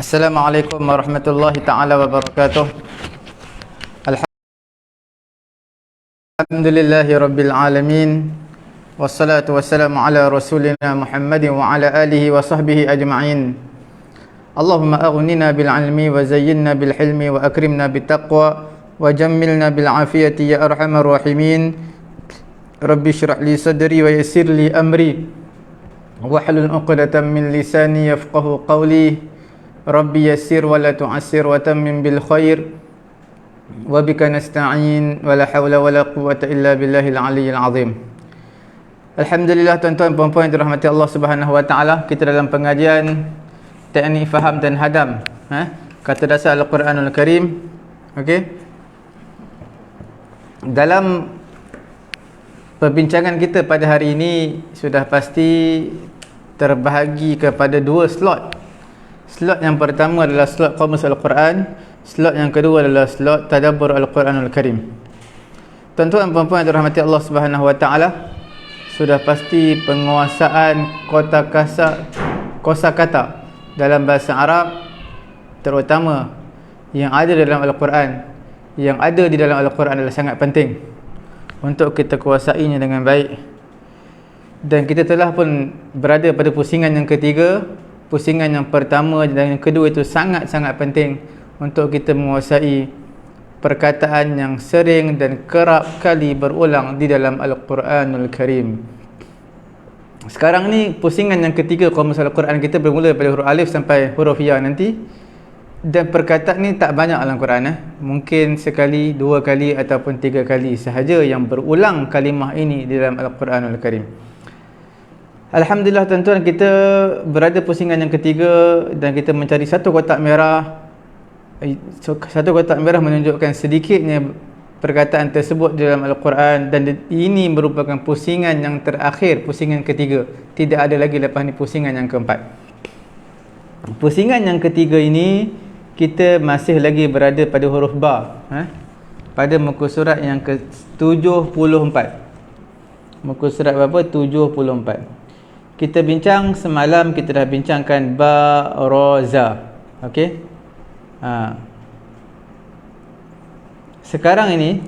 Assalamualaikum warahmatullahi ta'ala wabarakatuh. Alhamdulillahi rabbil alamin. Wassalatu wassalamu ala rasulina Muhammadin wa ala alihi wa sahbihi ajma'in. Allahumma aghnina bil ilmi wa zayyinna bil hilmi wa akrimna bit taqwa wa jammilna bil afiyati ya arhamar rahimin. Rabbi shrah li sadri wa yassir li amri wahlul 'uqdatam min lisani yafqahu qawli. Rabbi yassir wa la tu'assir wa tammim bil khair wa bika nasta'in wa la hawla wa la quwwata illa billahil aliyyil azim. Alhamdulillah, tuan-tuan puan-puan yang dirahmati Allah Subhanahu wa taala, kita dalam pengajian teknik faham dan hadam, kata dasar Al-Quranul Karim. Okey. Dalam perbincangan kita pada hari ini sudah pasti terbahagi kepada dua slot. Slot yang pertama adalah slot Qamus Al-Quran. Slot yang kedua adalah slot Tadabbur Al-Quranul Karim. Tuan-tuan dan puan-puan yang dirahmati Allah Subhanahu wa taala, sudah pasti penguasaan kosakata dalam bahasa Arab, terutama yang ada dalam Al-Quran, yang ada di dalam Al-Quran adalah sangat penting untuk kita kuasainya dengan baik. Dan kita telah pun berada pada pusingan yang ketiga. Pusingan yang pertama dan yang kedua itu sangat-sangat penting untuk kita menguasai perkataan yang sering dan kerap kali berulang di dalam Al-Quranul Karim. Sekarang ni pusingan yang ketiga Qamus Al-Quran kita bermula daripada huruf alif sampai huruf ya nanti. Dan perkataan ni tak banyak dalam Quran. Mungkin sekali, dua kali ataupun tiga kali sahaja yang berulang kalimah ini di dalam Al-Quranul Karim. Alhamdulillah tuan-tuan, kita berada pusingan yang ketiga dan kita mencari satu kotak merah. Satu kotak merah menunjukkan sedikitnya perkataan tersebut di dalam Al-Quran, dan ini merupakan pusingan yang terakhir, pusingan ketiga. Tidak ada lagi lepas ni pusingan yang keempat. Pusingan yang ketiga ini kita masih lagi berada pada huruf ba, pada muka surat yang ke-74. Muka surat berapa? 74. Kita bincang semalam, kita dah bincangkan ba, ra, za. Okey. Sekarang ini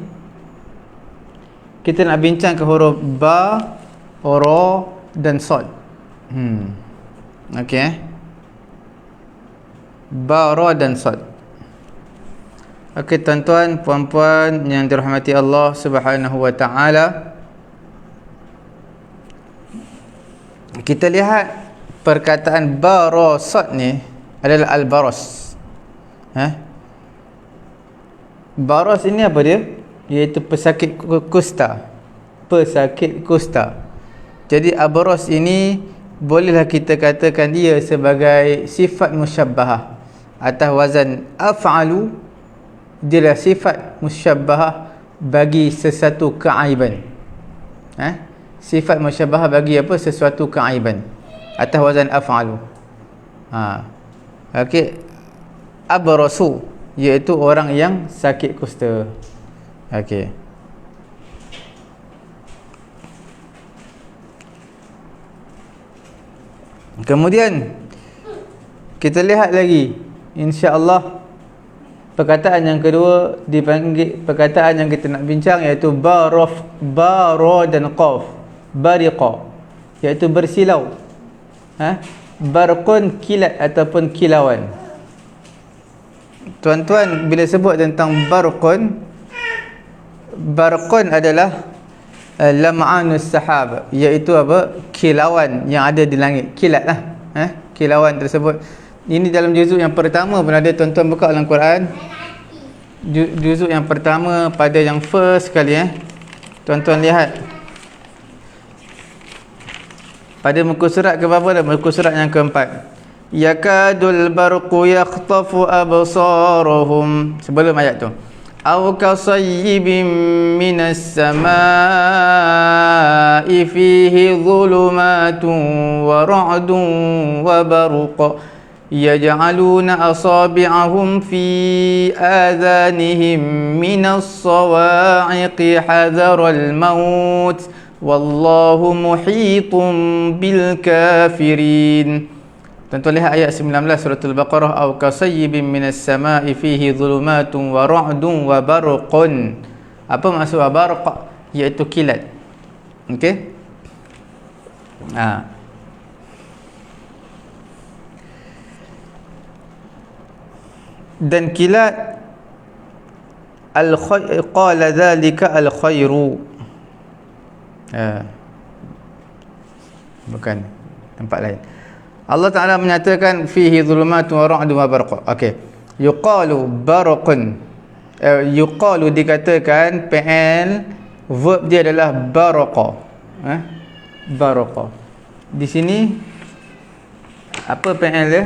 kita nak bincang ke huruf ba, ra dan sad. Okey. Ba, ra dan sad. Okey tuan-tuan, puan-puan yang dirahmati Allah Subhanahu wa taala, kita lihat perkataan ba, ra, sad ni adalah al-baras. Baras ini apa dia? Iaitu pesakit kusta. Pesakit kusta. Jadi al-baras ini bolehlah kita katakan dia sebagai sifat musyabbahah. Atas wazan af'alu, dia adalah sifat musyabbahah bagi sesuatu keaiban. Sifat musyabbahah bagi apa? Sesuatu keaiban. Atas wazan af'alu. Okey. Abrasu, iaitu orang yang sakit kusta. Okey. Kemudian kita lihat lagi, insya-Allah, perkataan yang kedua dipanggil, perkataan yang kita nak bincang iaitu ba, ra dan qaf. Bariqa, iaitu bersilau. Barqun, kilat ataupun kilauan. Tuan-tuan, bila sebut tentang barqun adalah lam'anus sahab, iaitu apa? Kilauan yang ada di langit. Kilat lah. Kilauan tersebut. Ini dalam juzuk yang pertama pun ada, tuan-tuan buka dalam Quran. Juzuk yang pertama pada yang first sekali. Tuan-tuan lihat. Pada muka surat ke berapa dah? Muka surat yang keempat. Yakadul barqu yakhtafu absarahum. Sebelum ayat tu. Aw kasayyibin minas samaa'i fihi dhulumatun wa ra'dun wa barqa yaj'aluna asabi'ahum fi adhanihim minas sawa'iqi hadharal maut wallahu muhitum bil kafirin. Tentu lihat ayat 19 surah Al-Baqarah, au kasayyibin minas sama'i fihi dhulumatun wa ra'dun wa barqun. Apa maksud barq? Iaitu kilat. Okey? Dan kilat qala dhalika al-khairu. Bukan, tempat lain. Allah Ta'ala menyatakan fihi dhulumatun wa ra'dun wa barq. Okey. Yuqalu barqun. Yuqalu dikatakan fi'il, verb dia adalah baraqa. Baraqa. Di sini apa fi'il dia?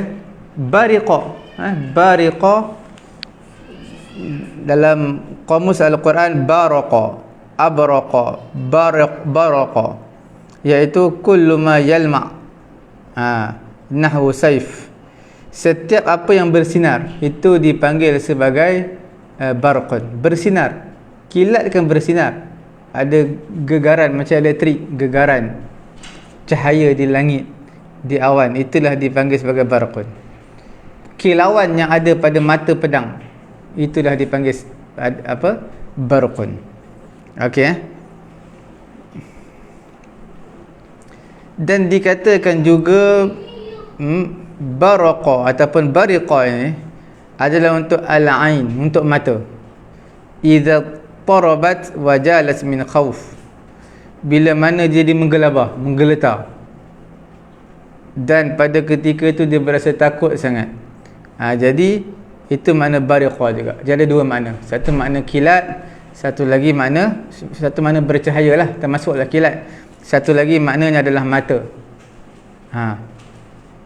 Bariqa. Bariqa dalam kamus Al-Quran baraqa, abraqa, baraqa, iaitu kullu ma yalma. Nahwu saif. Setiap apa yang bersinar itu dipanggil sebagai barqun, bersinar. Kilat kan bersinar, ada gegaran macam elektrik, gegaran cahaya di langit, di awan, itulah dipanggil sebagai barqun. Kilauan yang ada pada mata pedang, itulah dipanggil apa? Barqun. Okey. Dan dikatakan juga baraqa ataupun bariqa ini adalah untuk al-ain, untuk mata. Idza tarabat wa jalat min khauf, bila mana jadi menggelabah, menggeletar, dan pada ketika itu dia berasa takut sangat. Jadi itu makna bariqa juga. Jadi ada dua makna, satu makna kilat, satu makna bercahaya lah, termasuklah kilat. Satu lagi maknanya adalah mata.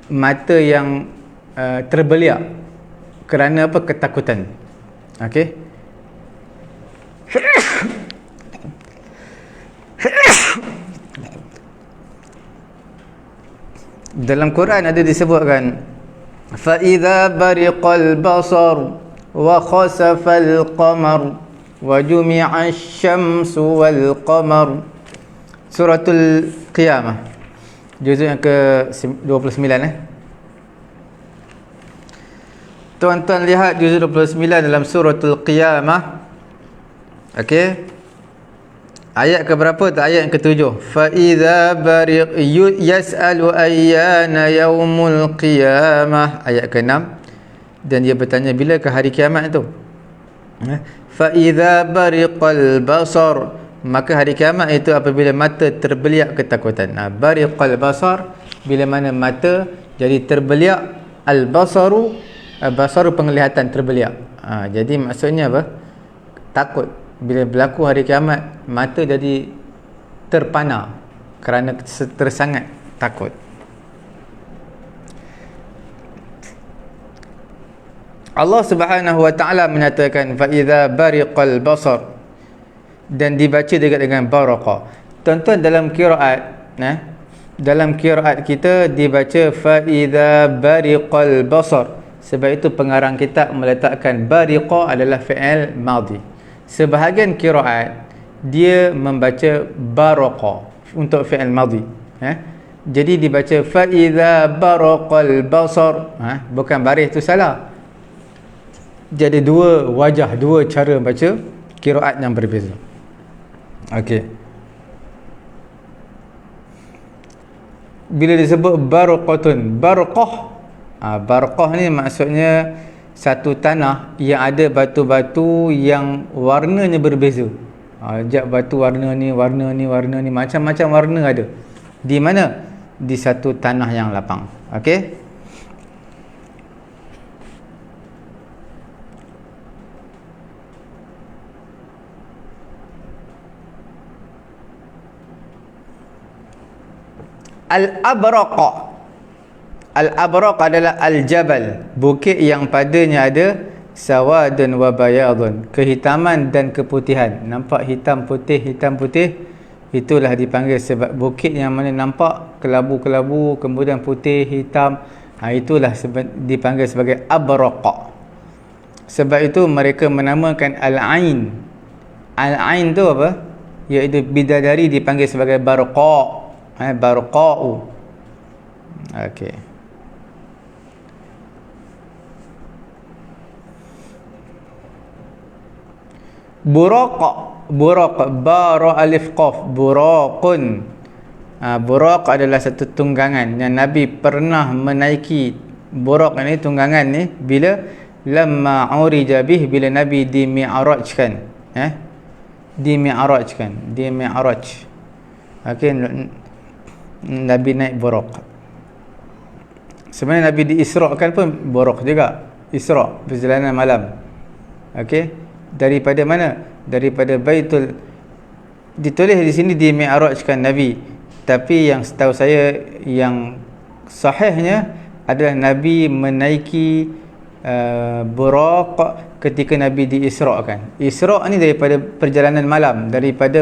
Mata yang terbeliak kerana apa? Ketakutan. Okey. Dalam Quran ada disebutkan fa idza bariqal basar wa khasafal qamar wa jumi'a asy-syamsu wal qamar. Suratul Qiyamah, juzuk yang ke-29. Tuan-tuan lihat juzuk 29 dalam Suratul Qiyamah. Okey. Ayat ke berapa tu? Ayat yang ke-7. Fa idza bariq yas'alu ayyana yaumul qiyamah. Ayat ke-6. Dan dia bertanya bila ke hari kiamat itu. Fa idza bariqal basar, maka hari kiamat itu apabila mata terbeliak ketakutan. Bariqal basar, bila mana mata jadi terbeliak. Al-basaru, basaru penglihatan terbeliak. Jadi maksudnya apa? Takut. Bila berlaku hari kiamat, mata jadi terpana kerana tersangat takut. Allah Subhanahu wa taala menyatakan fa idza bariqal basar, dan dibaca juga dengan baraqa. Tuan-tuan, dalam qiraat, dalam qiraat kita dibaca fa idza bariqal basar. Sebab itu pengarang kitab meletakkan bariqa adalah fi'il madhi. Sebahagian qiraat dia membaca baraqa untuk fi'il madhi. Jadi dibaca fa idza baraqal basar. Bukan baris tu salah. Jadi dua wajah, dua cara baca qiraat yang berbeza. Okey. Bila disebut barqatun, barqah, barqah ni maksudnya satu tanah yang ada batu-batu yang warnanya berbeza. Batu warna ni, warna ni, warna ni, macam-macam warna ada. Di mana? Di satu tanah yang lapang. Okey. Al-abraqa. Al-abraq adalah al-jabal, bukit yang padanya ada sawadun wa bayadun, kehitaman dan keputihan. Nampak hitam putih, itulah dipanggil sebab bukit yang mana nampak kelabu-kelabu, kemudian putih, hitam, itulah dipanggil sebagai abraq. Sebab itu mereka menamakan al-ain. Al-ain tu apa? Iaitu bidadari dipanggil sebagai barqa. Barqa'u. Okey. Buraq, buraq, ba ra alif qaf, buraqun. Buraq adalah satu tunggangan yang Nabi pernah menaiki. Buraq ni tunggangan ni bila lamma urija bih, bila Nabi dimi'rajkan, dimi'rajkan, dimi'raj. Okey, Nabi naik buraq. Sebenarnya Nabi diisrakan pun buraq juga. Isra, perjalanan malam. Okey, daripada mana? Daripada Baitul, ditulis di sini dimi'rajkan Nabi. Tapi yang setahu saya yang sahihnya adalah Nabi menaiki buraq ketika Nabi diisrakan. Isra' ni daripada perjalanan malam, daripada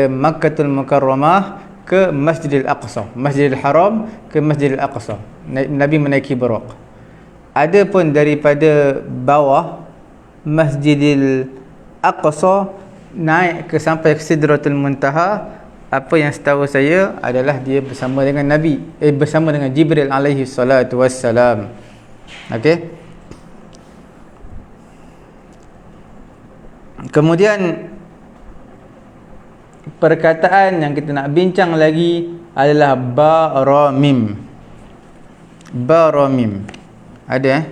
Makkatul Mukarramah ke Masjidil Aqsa, Masjidil Haram ke Masjidil Aqsa. Nabi menaiki buraq. Ada pun daripada bawah Masjidil Aqsa naik ke sampai ke Sidratul Muntaha. Apa yang setahu saya adalah dia bersama dengan Nabi, bersama dengan Jibril alaihi salatu wassalam. Okey. Kemudian perkataan yang kita nak bincang lagi adalah ba ra mim. Ba ra mim. Ada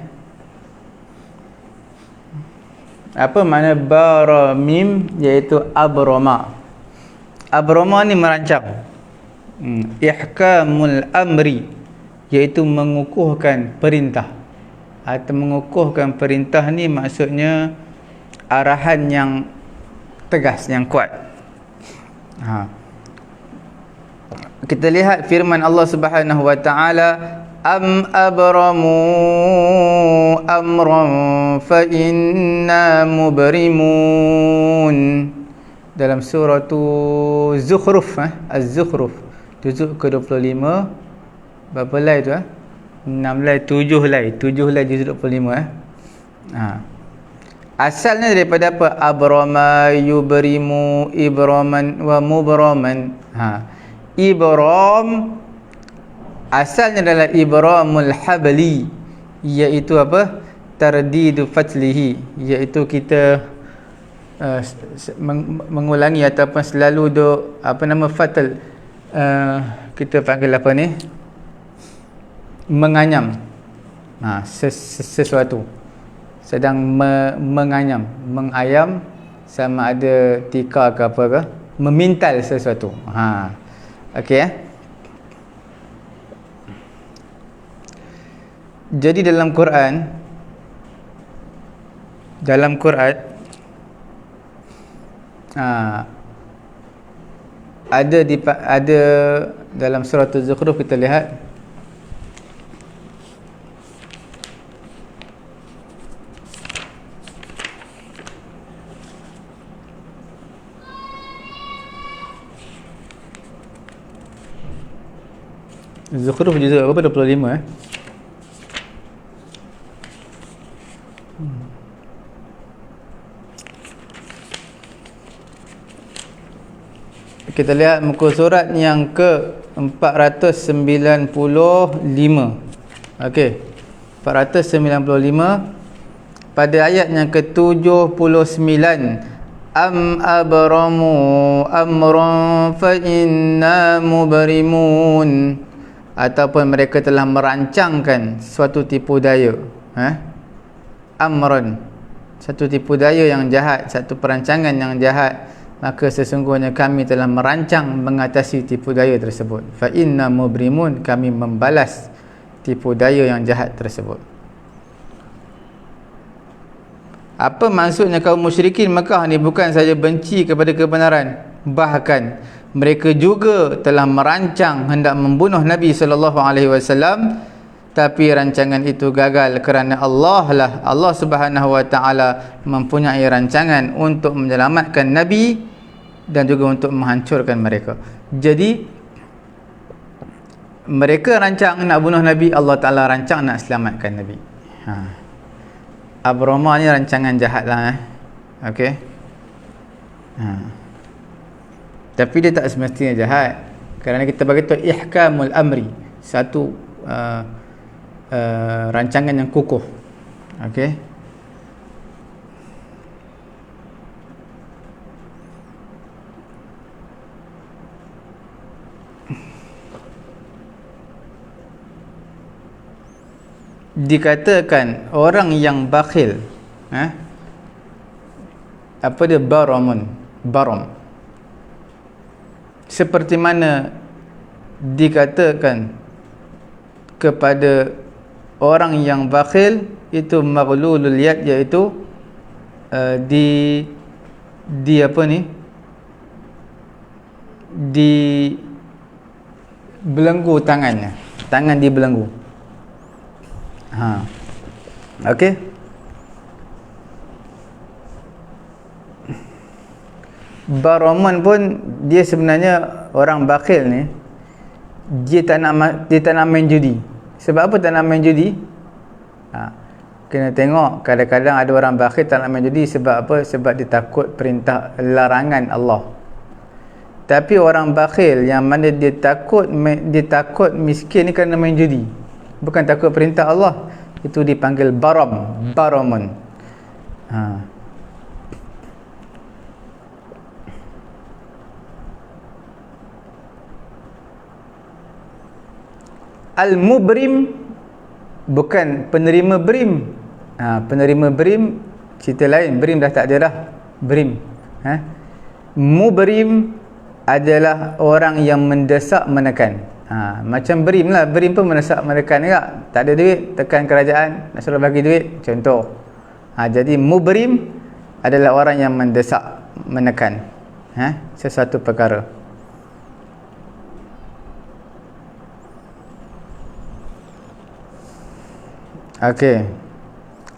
apa makna ba ra mim? Iaitu abrama. Abrama ni merancang. Ihkamul amri, iaitu mengukuhkan perintah. Atau mengukuhkan perintah ni maksudnya arahan yang tegas, yang kuat. Kita lihat firman Allah Subhanahu wa taala, am abramu amran fa inna mubrimun, dalam surah Zukhruf, Az-Zukhruf juzuk ke-25. Berapa lai tu 6 lai, 7 lai, 7 lai juzuk 25 Asalnya daripada apa? Abrama yubrimu ibraman wa mubraman. Ibram asalnya adalah ibramul habli, iaitu apa? Tardidu fatlihi, iaitu kita mengulangi ataupun selalu duk fatal, kita panggil apa ni, menganyam sesuatu, sedang menganyam, mengayam, sama ada tika ke apa ke, memintal sesuatu. Okey. Jadi dalam Quran ada dalam surah Az-Zukhruf, kita lihat Zukhruf juzuk berapa? 25 Kita lihat muka surat yang ke-495. Okey, 495 pada ayat yang ke-79. Am abramu amran fa inna mubrimun, ataupun mereka telah merancangkan suatu tipu daya. Amran, satu tipu daya yang jahat, satu perancangan yang jahat, maka sesungguhnya kami telah merancang mengatasi tipu daya tersebut. Fa inna mubrimun, kami membalas tipu daya yang jahat tersebut. Apa maksudnya kaum musyrikin Mekah ni? Bukan saja benci kepada kebenaran, bahkan mereka juga telah merancang hendak membunuh Nabi SAW, tapi rancangan itu gagal kerana Allah Subhanahu wa taala mempunyai rancangan untuk menyelamatkan Nabi dan juga untuk menghancurkan mereka. Jadi mereka rancang nak bunuh Nabi, Allah Taala rancang nak selamatkan Nabi. Abrama ni rancangan jahat lah. Okey. Tapi dia tak semestinya jahat, kerana kita bagi tahu ihkamul amri, satu rancangan yang kukuh. Okey. dikatakan orang yang bakhil, apa dia, barom, seperti mana dikatakan kepada orang yang bakhil itu maghlulul yad, iaitu di apa ni, di belenggu tangannya, tangan dibelenggu. Okey. Baroman pun dia sebenarnya orang bakhil ni, dia tak nak main judi. Sebab apa tak nak main judi? Kena tengok, kadang-kadang ada orang bakhil tak nak main judi sebab apa? Sebab dia takut perintah larangan Allah. Tapi orang bakhil yang mana dia takut miskin ni kerana main judi, bukan takut perintah Allah, itu dipanggil baromun. Al-mubrim bukan penerima brim. Penerima brim cerita lain, brim dah tak ada dah. Brim. Mubrim adalah orang yang mendesak menekan. Macam brim lah, brim pun mendesak menekan juga. Tak ada duit, tekan kerajaan, nak suruh bagi duit, contoh. Jadi mubrim adalah orang yang mendesak menekan sesuatu perkara. Okey.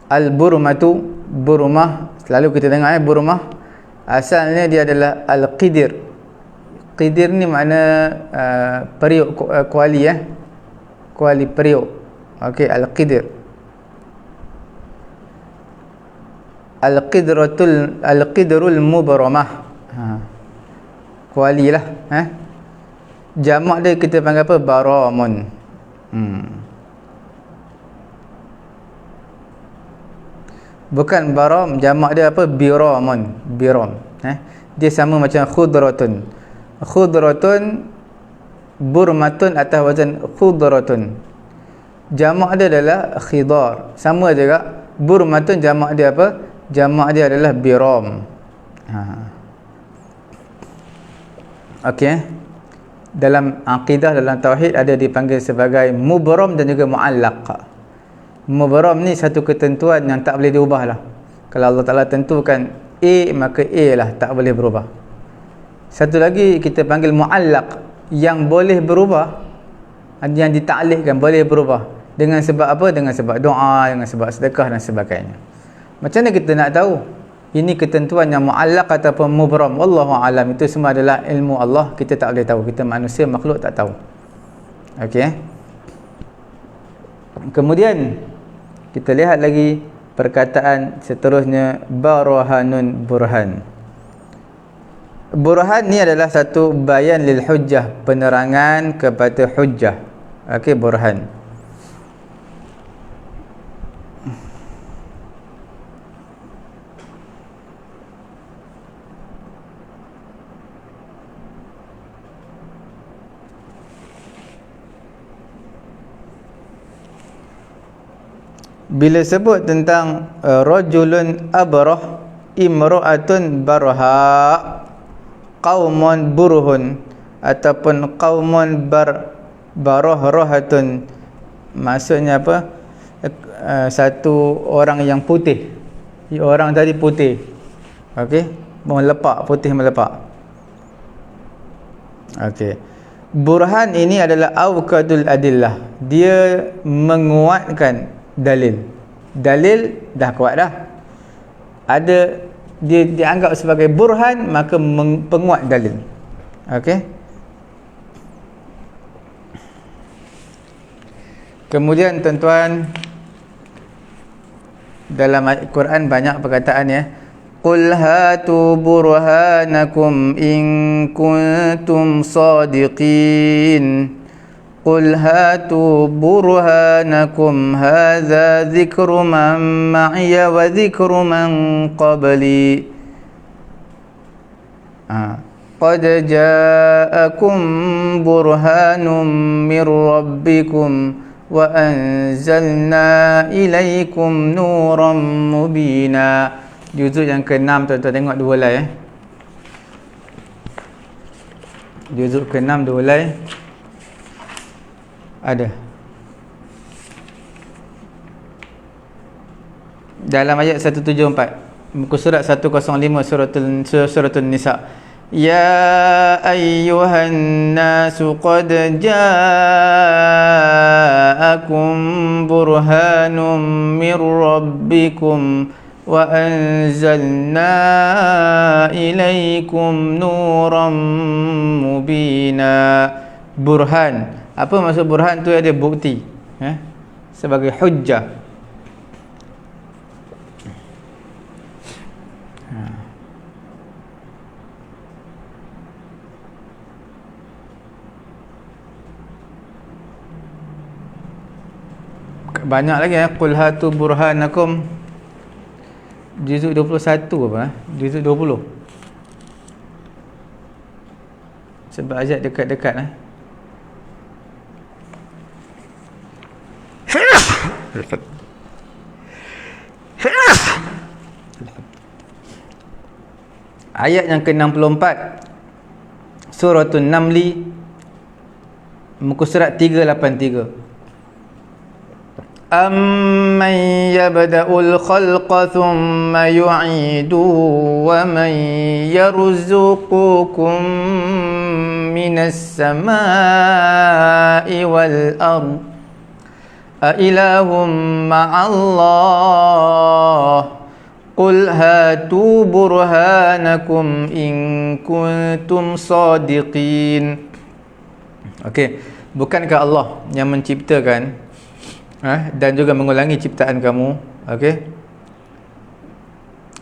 Al-burmatu, burmah, selalu kita dengar burmah. Asalnya dia adalah al-qidir. Qidir ni makna periuk, kuali kuali periuk. Okey, al-qidir. Al-qidrul mubramah. Kuali lah, jamak dia kita panggil apa? Baramun. Bukan baram, jamak dia apa? Biram. Dia sama macam khudratun. Khudratun, burmatun atas wazan khudratun. Jamak dia adalah khidar. Sama juga. Burmatun jamak dia apa? Jamak dia adalah biram. Okey. Dalam akidah, dalam tauhid ada dipanggil sebagai mubram dan juga muallaq. Mubram ni satu ketentuan yang tak boleh diubah lah. Kalau Allah Ta'ala tentukan A, maka A lah, tak boleh berubah. Satu lagi kita panggil muallaq, yang boleh berubah, yang ditaklikkan, boleh berubah. Dengan sebab apa? Dengan sebab doa, dengan sebab sedekah dan sebagainya. Macam mana kita nak tahu ini ketentuan yang muallaq ataupun mubram? Wallahu alam. Itu semua adalah ilmu Allah, kita tak boleh tahu. Kita manusia, makhluk, tak tahu. Okey. Kemudian kita lihat lagi perkataan seterusnya, burhan. Burhan ni adalah satu bayan lil hujjah, penerangan kepada hujjah. Okey, burhan. Bila sebut tentang rajulun abrah, imra'atun barha, qaumun burhun, ataupun qaumun barahratun, maksudnya apa? Satu orang yang putih. Orang tadi putih. Okey, melepak, putih melepak. Okey. Burhan ini adalah awqadul adillah. Dia menguatkan dalil dah kuat dah, ada dia dianggap sebagai burhan, maka penguat dalil. Okey. Kemudian tuan-tuan, dalam Al-Quran banyak perkataan qul hatu burhanakum in kuntum sadiqin. Qul hatu burhanakum hadza dzikru man ma'iya wa dzikru man qabli. Qad ja'akum burhanum mir rabbikum wa anzalna ilaikum nuran mubina. Juzuk yang ke-6 tuan-tuan tengok dua lai Juzuk ke-6 dua lai ada dalam ayat 174 muka surat 105 suratul Nisa. Ya ayyuhan nasu qad ja'akum burhanum mir rabbikum wa anzalna ilaikum nuran mubina. Burhan, apa maksud burhan tu? Ada bukti, sebagai hujjah. Banyak lagi qul hatu burhanakum. Juzuk 21 apa? Juzuk 20. Sebab ayat dekat-dekat ayat yang ke-64 Suratul Namli muka surat 383. أَمَّنْ يَبْدَأُ الْخَلْقَ ثُمَّ يُعِيدُهُ وَمَنْ يَرْزُقُكُمْ مِنَ السَّمَاءِ وَالْأَرْضِ أَإِلَهٌ مَعَ اللَّهِ قُلْ هَاتُوا بُرْهَانَكُمْ إِنْ كُنْتُمْ صَادِقِينَ. Okey, bukankah Allah yang menciptakan dan juga mengulangi ciptaan kamu? Okey,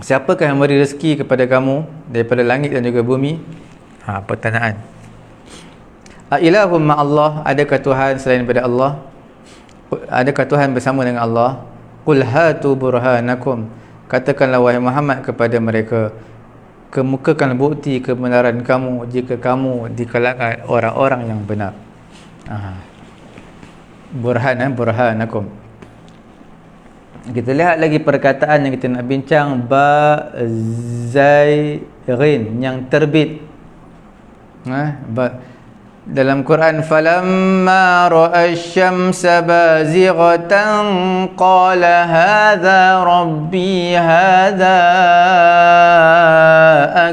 siapakah yang memberi rezeki kepada kamu daripada langit dan juga bumi? Pertanyaan. Ailahum ma'allah, adakah Tuhan selain daripada Allah? Adakah Tuhan bersama dengan Allah? Qul hatu burhanakum, katakanlah wahai Muhammad kepada mereka, kemukakan bukti kebenaran kamu jika kamu di kalangan orang-orang yang benar. Burhan, burhanakum. Kita lihat lagi perkataan yang kita nak bincang, ba zairin, yang terbit. Dalam Quran, falamma ra'a asy-syamsa bazighatan qala hadza rabbi hadza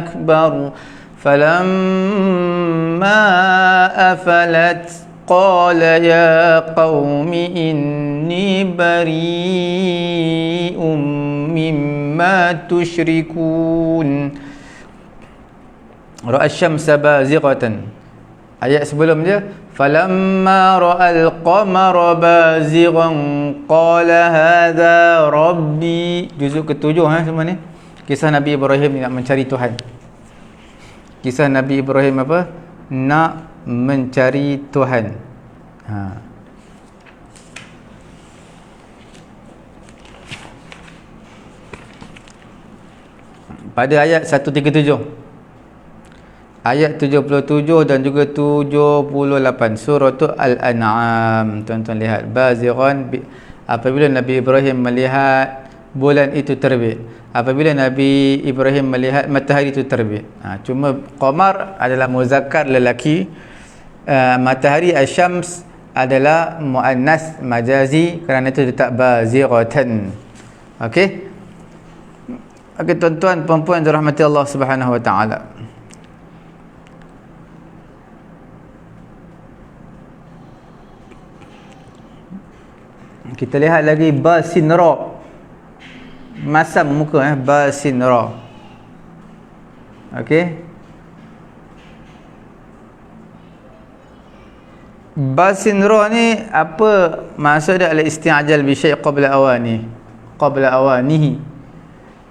akbar falamma afalat qala ya qaumi inni bari'um mimma tusyrikun. Ra'a asy-syamsa bazighatan. Ayat sebelum dia, falamma ra'al qamara bazighan qala hadza rabbi. Juzuk ke-7 semua ni. Kisah Nabi Ibrahim nak mencari Tuhan. Kisah Nabi Ibrahim apa? Nak mencari Tuhan. Pada ayat 137, ayat 77 dan juga 78 surah Al-An'am. Tuan-tuan lihat, bazighan, apabila Nabi Ibrahim melihat bulan itu terbit, apabila Nabi Ibrahim melihat matahari itu terbit. Cuma qamar adalah muzakkar, lelaki. Matahari asyams adalah muannas majazi, kerana itu letak bazighatan. Okey. Okey tuan-tuan puan-puan dirahmati Allah Subhanahu wa taala. Kita lihat lagi basinra. Masam muka basinra. Okey. Basinra ni apa maksud dia? Al-isti'jal bi syai' qabla awanihi,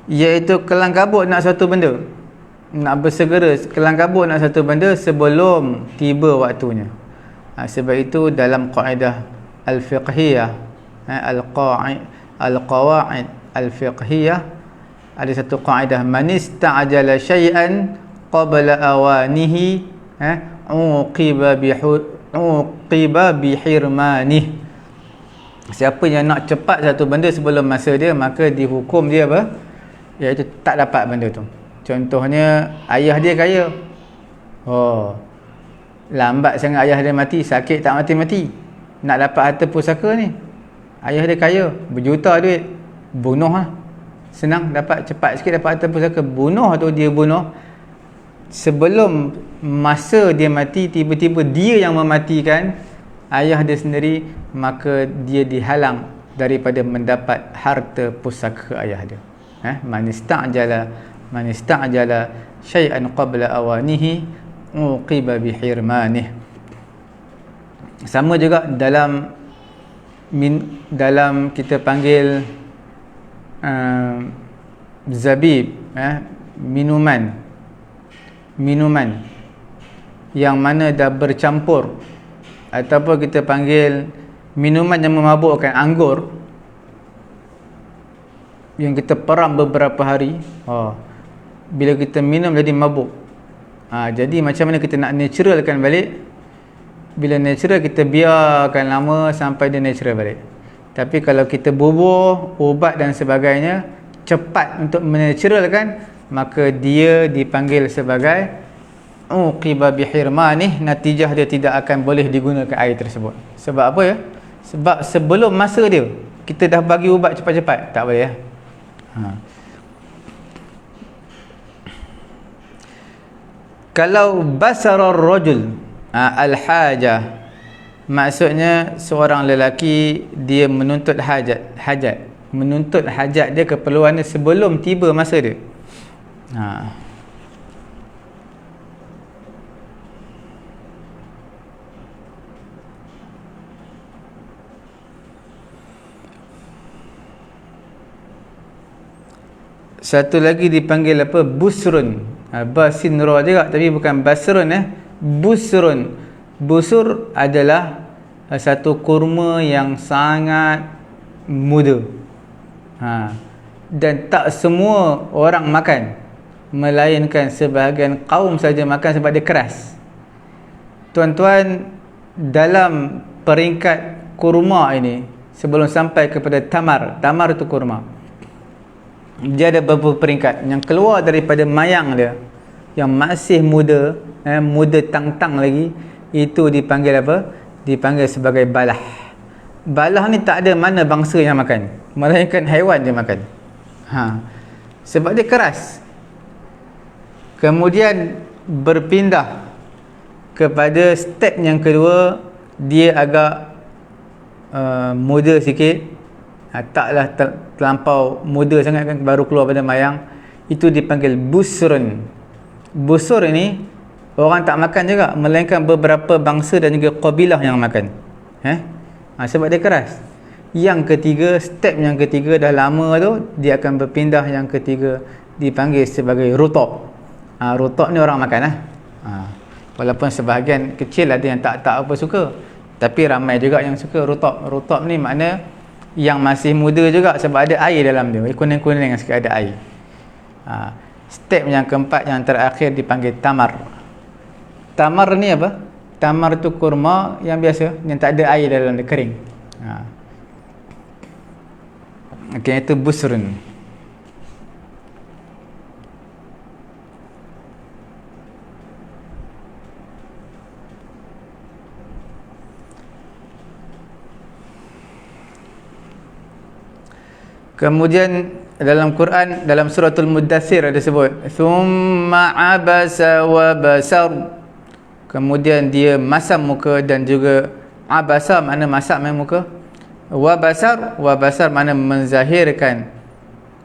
iaitu kelang kabut nak satu benda, nak bersegera kelang kabut nak satu benda sebelum tiba waktunya. Sebab itu dalam kaedah al-fiqhiyah, al-qawaid al-fiqhiyah, ada satu kaedah, man ista'jala syai'an qabla awanihi uqiba bihirmanih. Siapa yang nak cepat satu benda sebelum masa dia, maka dihukum dia apa? Iaitu tak dapat benda tu. Contohnya ayah dia kaya. Oh, lambat sangat ayah dia mati, sakit tak mati-mati. Nak dapat harta pusaka ni, ayah dia kaya, berjuta duit, bunuh lah. Senang dapat, cepat sikit dapat harta pusaka. Bunuh tu, dia bunuh sebelum masa dia mati, tiba-tiba dia yang mematikan ayah dia sendiri, maka dia dihalang daripada mendapat harta pusaka ayah dia. Man ista'jala syai'an qabla awanihi uqiba bihirmanih. Sama juga dalam kita panggil zabib, minuman yang mana dah bercampur, ataupun kita panggil minuman yang memabukkan, anggur yang kita peram beberapa hari, bila kita minum jadi mabuk. Jadi macam mana kita nak naturalkan balik? Bila natural, kita biarkan lama sampai dia natural balik. Tapi kalau kita bubuh ubat dan sebagainya cepat untuk menaturalkan, maka dia dipanggil sebagai uqiba bihirmanih. Natijah dia tidak akan boleh digunakan air tersebut. Sebab apa ya? Sebab sebelum masa dia kita dah bagi ubat cepat-cepat, tak boleh ya. Kalau basarar rajul al-hajah, maksudnya seorang lelaki dia menuntut hajat, menuntut hajat dia, keperluan dia sebelum tiba masa dia. Satu lagi dipanggil apa? Busrun. Basin ra juga, tapi bukan basrun. Busrun. Busur adalah satu kurma yang sangat muda. Dan tak semua orang makan, melainkan sebahagian kaum saja makan sebab dia keras. Tuan-tuan, dalam peringkat kurma ini, sebelum sampai kepada tamar itu kurma, dia ada beberapa peringkat. Yang keluar daripada mayang dia yang masih muda, muda tang-tang lagi, itu dipanggil apa? Dipanggil sebagai balah. Balah ni tak ada mana bangsa yang makan, melainkan haiwan dia makan. Sebab dia keras. Kemudian berpindah kepada step yang kedua, dia agak muda sikit, taklah terlampau muda sangat kan, baru keluar pada mayang. Itu dipanggil busrun. Busur ini orang tak makan juga, melainkan beberapa bangsa dan juga qabilah yang makan. Sebab dia keras. Yang ketiga, step yang ketiga dah lama tu, dia akan berpindah yang ketiga, dipanggil sebagai rutab. Rutab ni orang makan walaupun sebahagian kecil ada yang tak apa suka, tapi ramai juga yang suka rutab. Rutab ni makna yang masih muda juga, sebab ada air dalam dia, kuning-kuning sikit, ada air. Step yang keempat, yang terakhir, dipanggil tamar. Tamar ni apa? Tamar tu kurma yang biasa, yang tak ada air dalam dia, kering. Okey, itu busrun. Kemudian dalam Quran, dalam suratul Muddathir ada sebut thumma abasa wa basar. Kemudian dia masam muka, dan juga abasa makna masam muka, wa basar makna menzahirkan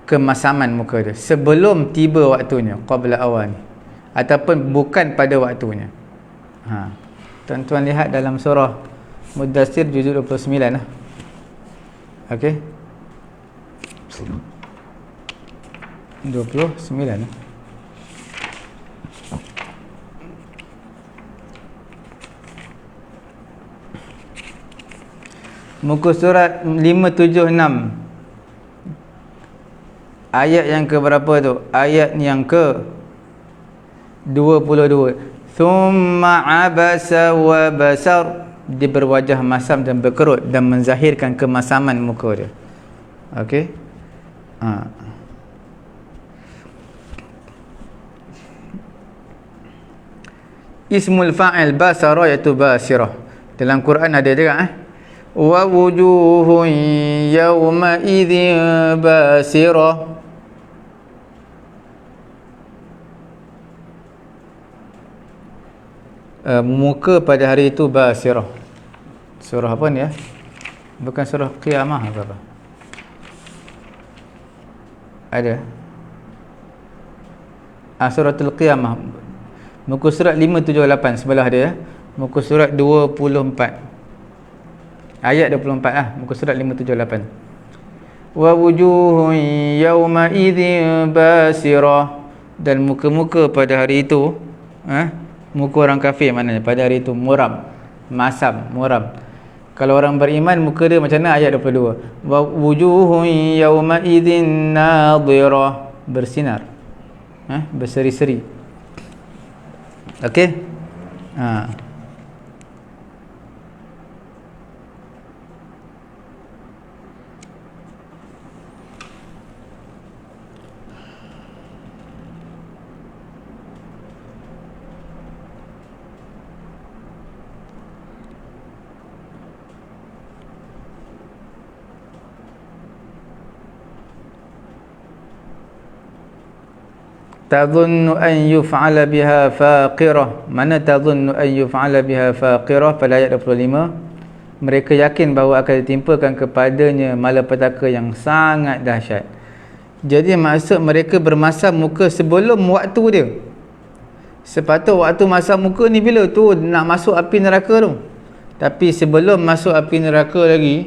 kemasaman muka dia sebelum tiba waktunya, qabla awan, ataupun bukan pada waktunya. Tuan-tuan lihat dalam surah Muddathir juzuk 29 lah. Okey, 29. Muka surat 576. Ayat yang ke berapa tu? Ayat yang ke 22. Thumma abasa wa basar. dia berwajah masam dan berkerut dan menzahirkan kemasaman muka dia. Okey. Ismul fa'il basara iaitu basirah. Dalam Quran ada juga wa wujuhun yawma idzin basirah. Muka pada hari itu basirah. Surah apa ni ya? Bukan surah Qiyamah ke apa? Ada. Suratul Qiyamah. Muka surat 578 sebelah dia. Muka surat 24. Ayat 24 lah. Muka surat 578. Wa wujuhun yawma idzin basirah. Dan muka-muka pada hari itu, muka orang kafir maknanya pada hari itu muram, masam, muram. Kalau orang beriman muka dia macam mana? Ayat 22. Wa wujuhun yawma idzin nadhirah, bersinar, berseri-seri. Okey. Tadhunnu an yuf'ala biha faqirah. Mana tadhunnu an yuf'ala biha faqirah pada ayat 25. Mereka yakin bahawa akan ditimpakan kepadanya malapetaka yang sangat dahsyat. Jadi maksud mereka bermasam muka sebelum waktu dia. Sepatut waktu masam muka ni bila tu nak masuk api neraka tu. Tapi sebelum masuk api neraka lagi,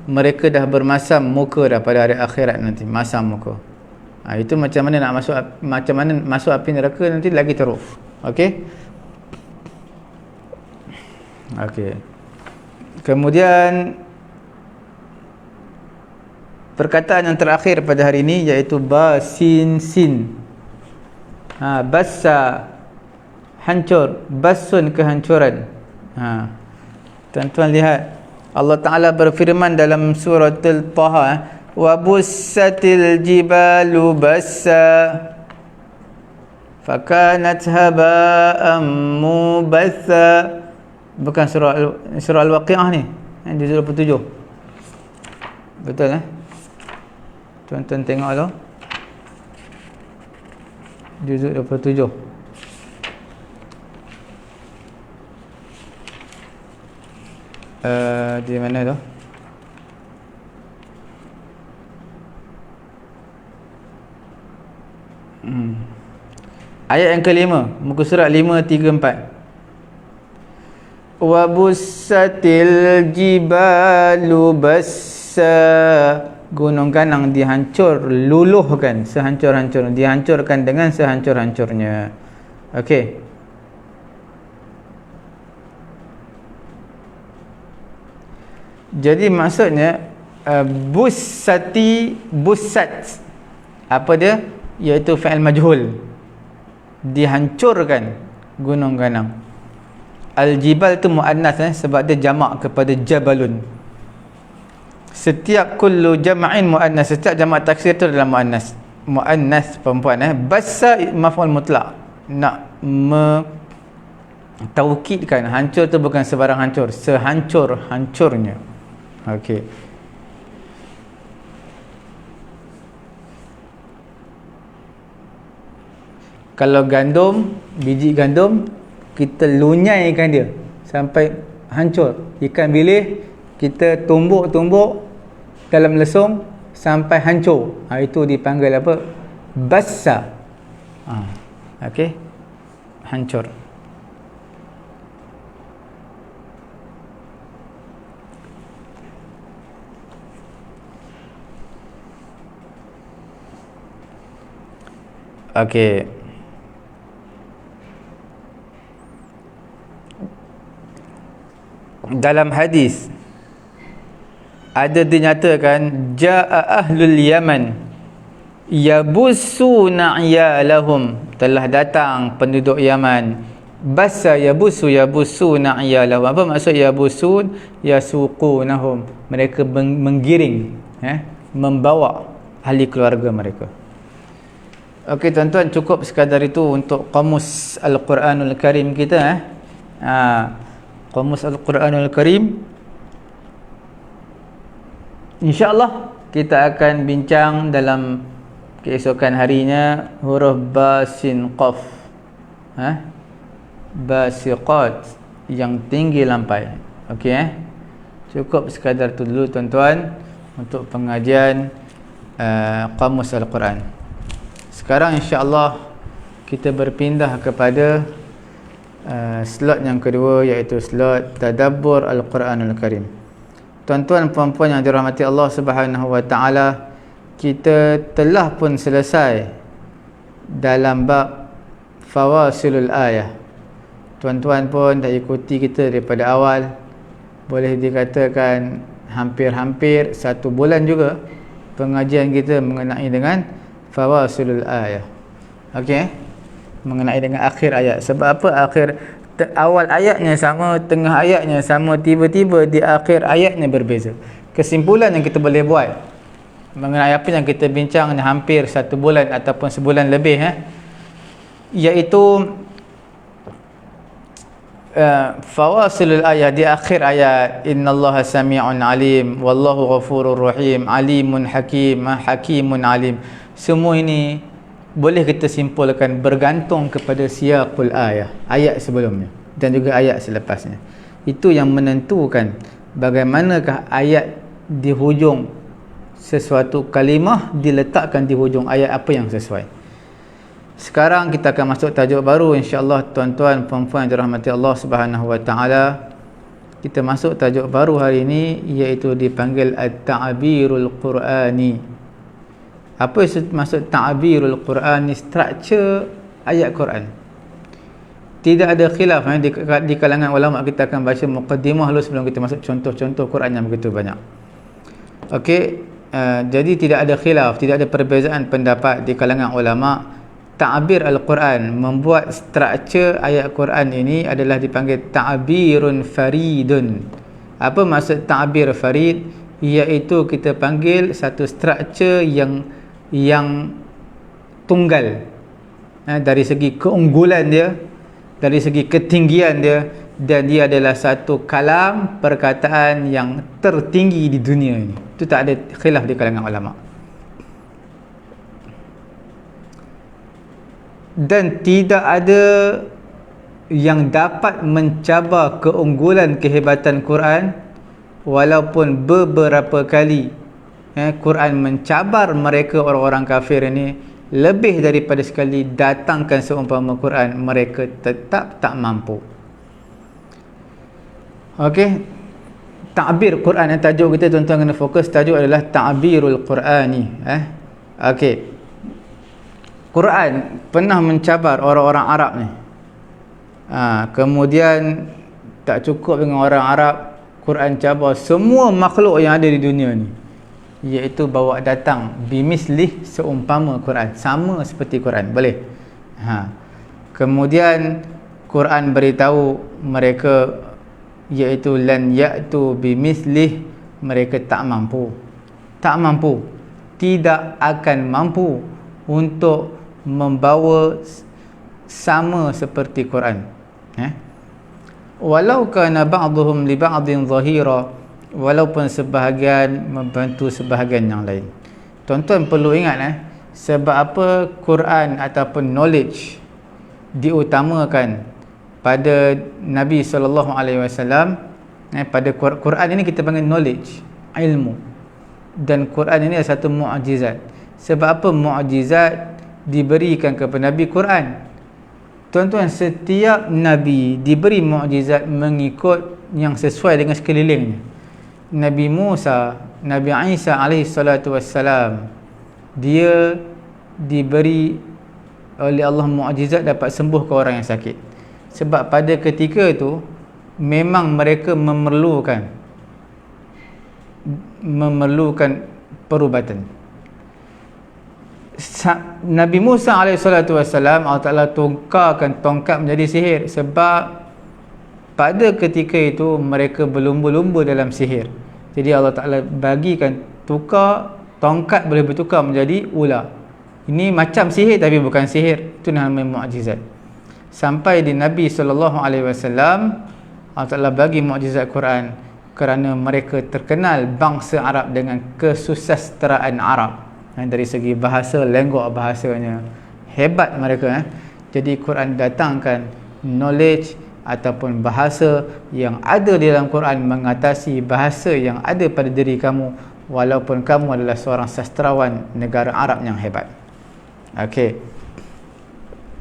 mereka dah bermasam muka dah pada hari akhirat nanti, masam muka. Itu macam mana nak masuk api neraka nanti lagi teruk. Okey. Okey. Kemudian perkataan yang terakhir pada hari ini iaitu basin sin. Bassa, hancur, basun, kehancuran. Tuan-tuan lihat Allah Ta'ala berfirman dalam suratul Taha, wa bussatil jibalu bassa fakanat haba'an mubatha. Bukan surah Al-Waqi'ah ni, juzuk 27. Betul tuan-tuan tengok tu, juzuk 27. Di mana tu? Ayat yang kelima, muka surat 534. Wa bussatil jibalu bassa, gunung ganang dihancur luluhkan, sehancur-hancur, dihancurkan dengan sehancur-hancurnya. Okey. Jadi maksudnya bussat apa dia? Iaitu fa'il majhul, dihancurkan gunung ganang. Al-jibal tu muannas sebab dia jamak kepada jabalun. Setiap kullu jama'in muannas, setiap jamak taksir tu adalah muannas. Muannas perempuan. Bassa maf'ul mutlaq, nak taukidkan hancur tu bukan sebarang hancur, sehancur-hancurnya. Okey. Kalau gandum, biji gandum, kita lunyaikan dia sampai hancur. Ikan bilis, kita tumbuk-tumbuk dalam lesung sampai hancur. Itu dipanggil apa? Bassa. Okey. Hancur. Okey. Dalam hadis ada dinyatakan jaa ahlul yaman yabussuna iyalahum, telah datang penduduk Yaman Basa yabusu yabusuna iyalahu. Apa maksud yabusun? Yasuqunahum. Mereka menggiring, membawa ahli keluarga mereka. Okey tuan-tuan, cukup sekadar itu untuk kamus Al-Quranul Karim kita. Kamus Al-Quranul Karim. InsyaAllah kita akan bincang dalam keesokan harinya huruf ba, sin, qaf, basiqat, yang tinggi lampai. Okey, cukup sekadar itu dulu tuan-tuan untuk pengajian kamus Al-Quran. Sekarang insya-Allah kita berpindah kepada slot yang kedua, iaitu slot tadabbur Al-Quranul Karim. Tuan-tuan puan-puan yang dirahmati Allah Subhanahu wa taala, kita telah pun selesai dalam bab fawasilul ayah. Tuan-tuan pun dah ikuti kita daripada awal, boleh dikatakan hampir-hampir 1 bulan juga pengajian kita mengenai dengan fawasilul ayah. Okey, mengenai dengan akhir ayat. Sebab apa awal ayatnya sama, tengah ayatnya sama, tiba-tiba di akhir ayatnya berbeza. Kesimpulan yang kita boleh buat mengenai apa yang kita bincang hampir 1 bulan ataupun sebulan lebih, iaitu fawasilul ayat di akhir ayat, innallaha sami'un alim wallahu ghafurur rahim alimun hakim hakimun alim. Semua ini boleh kita simpulkan bergantung kepada siyaqul ayat sebelumnya dan juga ayat selepasnya. Itu yang menentukan bagaimanakah ayat di hujung sesuatu kalimah diletakkan di hujung ayat apa yang sesuai. Sekarang kita akan masuk tajuk baru, insya-Allah tuan-tuan puan-puan yang dirahmati Allah Subhanahu wa taala. Kita masuk tajuk baru hari ini, iaitu dipanggil at-ta'birul Qur'ani. Apa maksud ta'birul Qur'ani? Struktur ayat Quran. Tidak ada khilaf di kalangan ulama. Kita akan baca muqaddimah dulu sebelum kita masuk contoh-contoh Quran yang begitu banyak. Okey, jadi tidak ada khilaf, tidak ada perbezaan pendapat di kalangan ulama. Ta'bir Al-Quran, membuat struktur ayat Quran ini adalah dipanggil ta'birun faridun. Apa maksud ta'bir farid? Iaitu kita panggil satu struktur yang tunggal, dari segi keunggulan dia, dari segi ketinggian dia, dan dia adalah satu kalam, perkataan yang tertinggi di dunia ini. Itu tak ada khilaf di kalangan ulama. Dan tidak ada yang dapat mencabar keunggulan kehebatan Quran, walaupun beberapa kali Quran mencabar mereka orang-orang kafir ini, lebih daripada sekali datangkan seumpama Quran, mereka tetap tak mampu. Okey, ta'bir Quran, tajuk kita tuan-tuan kena fokus, tajuk adalah ta'birul Qurani. Okey, Quran pernah mencabar orang-orang Arab ni. Kemudian tak cukup dengan orang Arab, Quran cabar semua makhluk yang ada di dunia ni, iaitu bawa datang bimislih, seumpama Quran, sama seperti Quran, boleh. Kemudian Quran beritahu mereka, iaitu lan ya'tu bimislih, mereka tak mampu, tidak akan mampu untuk membawa sama seperti Quran. Walau kana ba'dhum li ba'dhin zahira, walaupun sebahagian membantu sebahagian yang lain. Tuan-tuan perlu ingat, sebab apa Quran ataupun knowledge diutamakan pada Nabi SAW. Pada Quran ini kita panggil knowledge, ilmu, dan Quran ini adalah satu mukjizat. Sebab apa mukjizat diberikan kepada Nabi Quran? Tuan-tuan, setiap Nabi diberi mukjizat mengikut yang sesuai dengan sekelilingnya. Nabi Musa, Nabi Isa alaihi salatu wassalam, dia diberi oleh Allah mukjizat dapat sembuhkan orang yang sakit. Sebab pada ketika itu memang mereka memerlukan perubatan. Nabi Musa AS, Allah Ta'ala tukarkan tongkat menjadi sihir, sebab pada ketika itu mereka berlumba-lumba dalam sihir. Jadi Allah Ta'ala bagikan tukar tongkat boleh bertukar menjadi ular. Ini macam sihir tapi bukan sihir. Itu namanya mukjizat. Sampai di Nabi SAW, Allah Ta'ala bagi mukjizat Quran kerana mereka terkenal bangsa Arab dengan kesusasteraan Arab. Dari segi bahasa, lenggok bahasanya hebat mereka. Jadi Quran datangkan knowledge ataupun bahasa yang ada di dalam Quran mengatasi bahasa yang ada pada diri kamu, walaupun kamu adalah seorang sastrawan negara Arab yang hebat. Okey.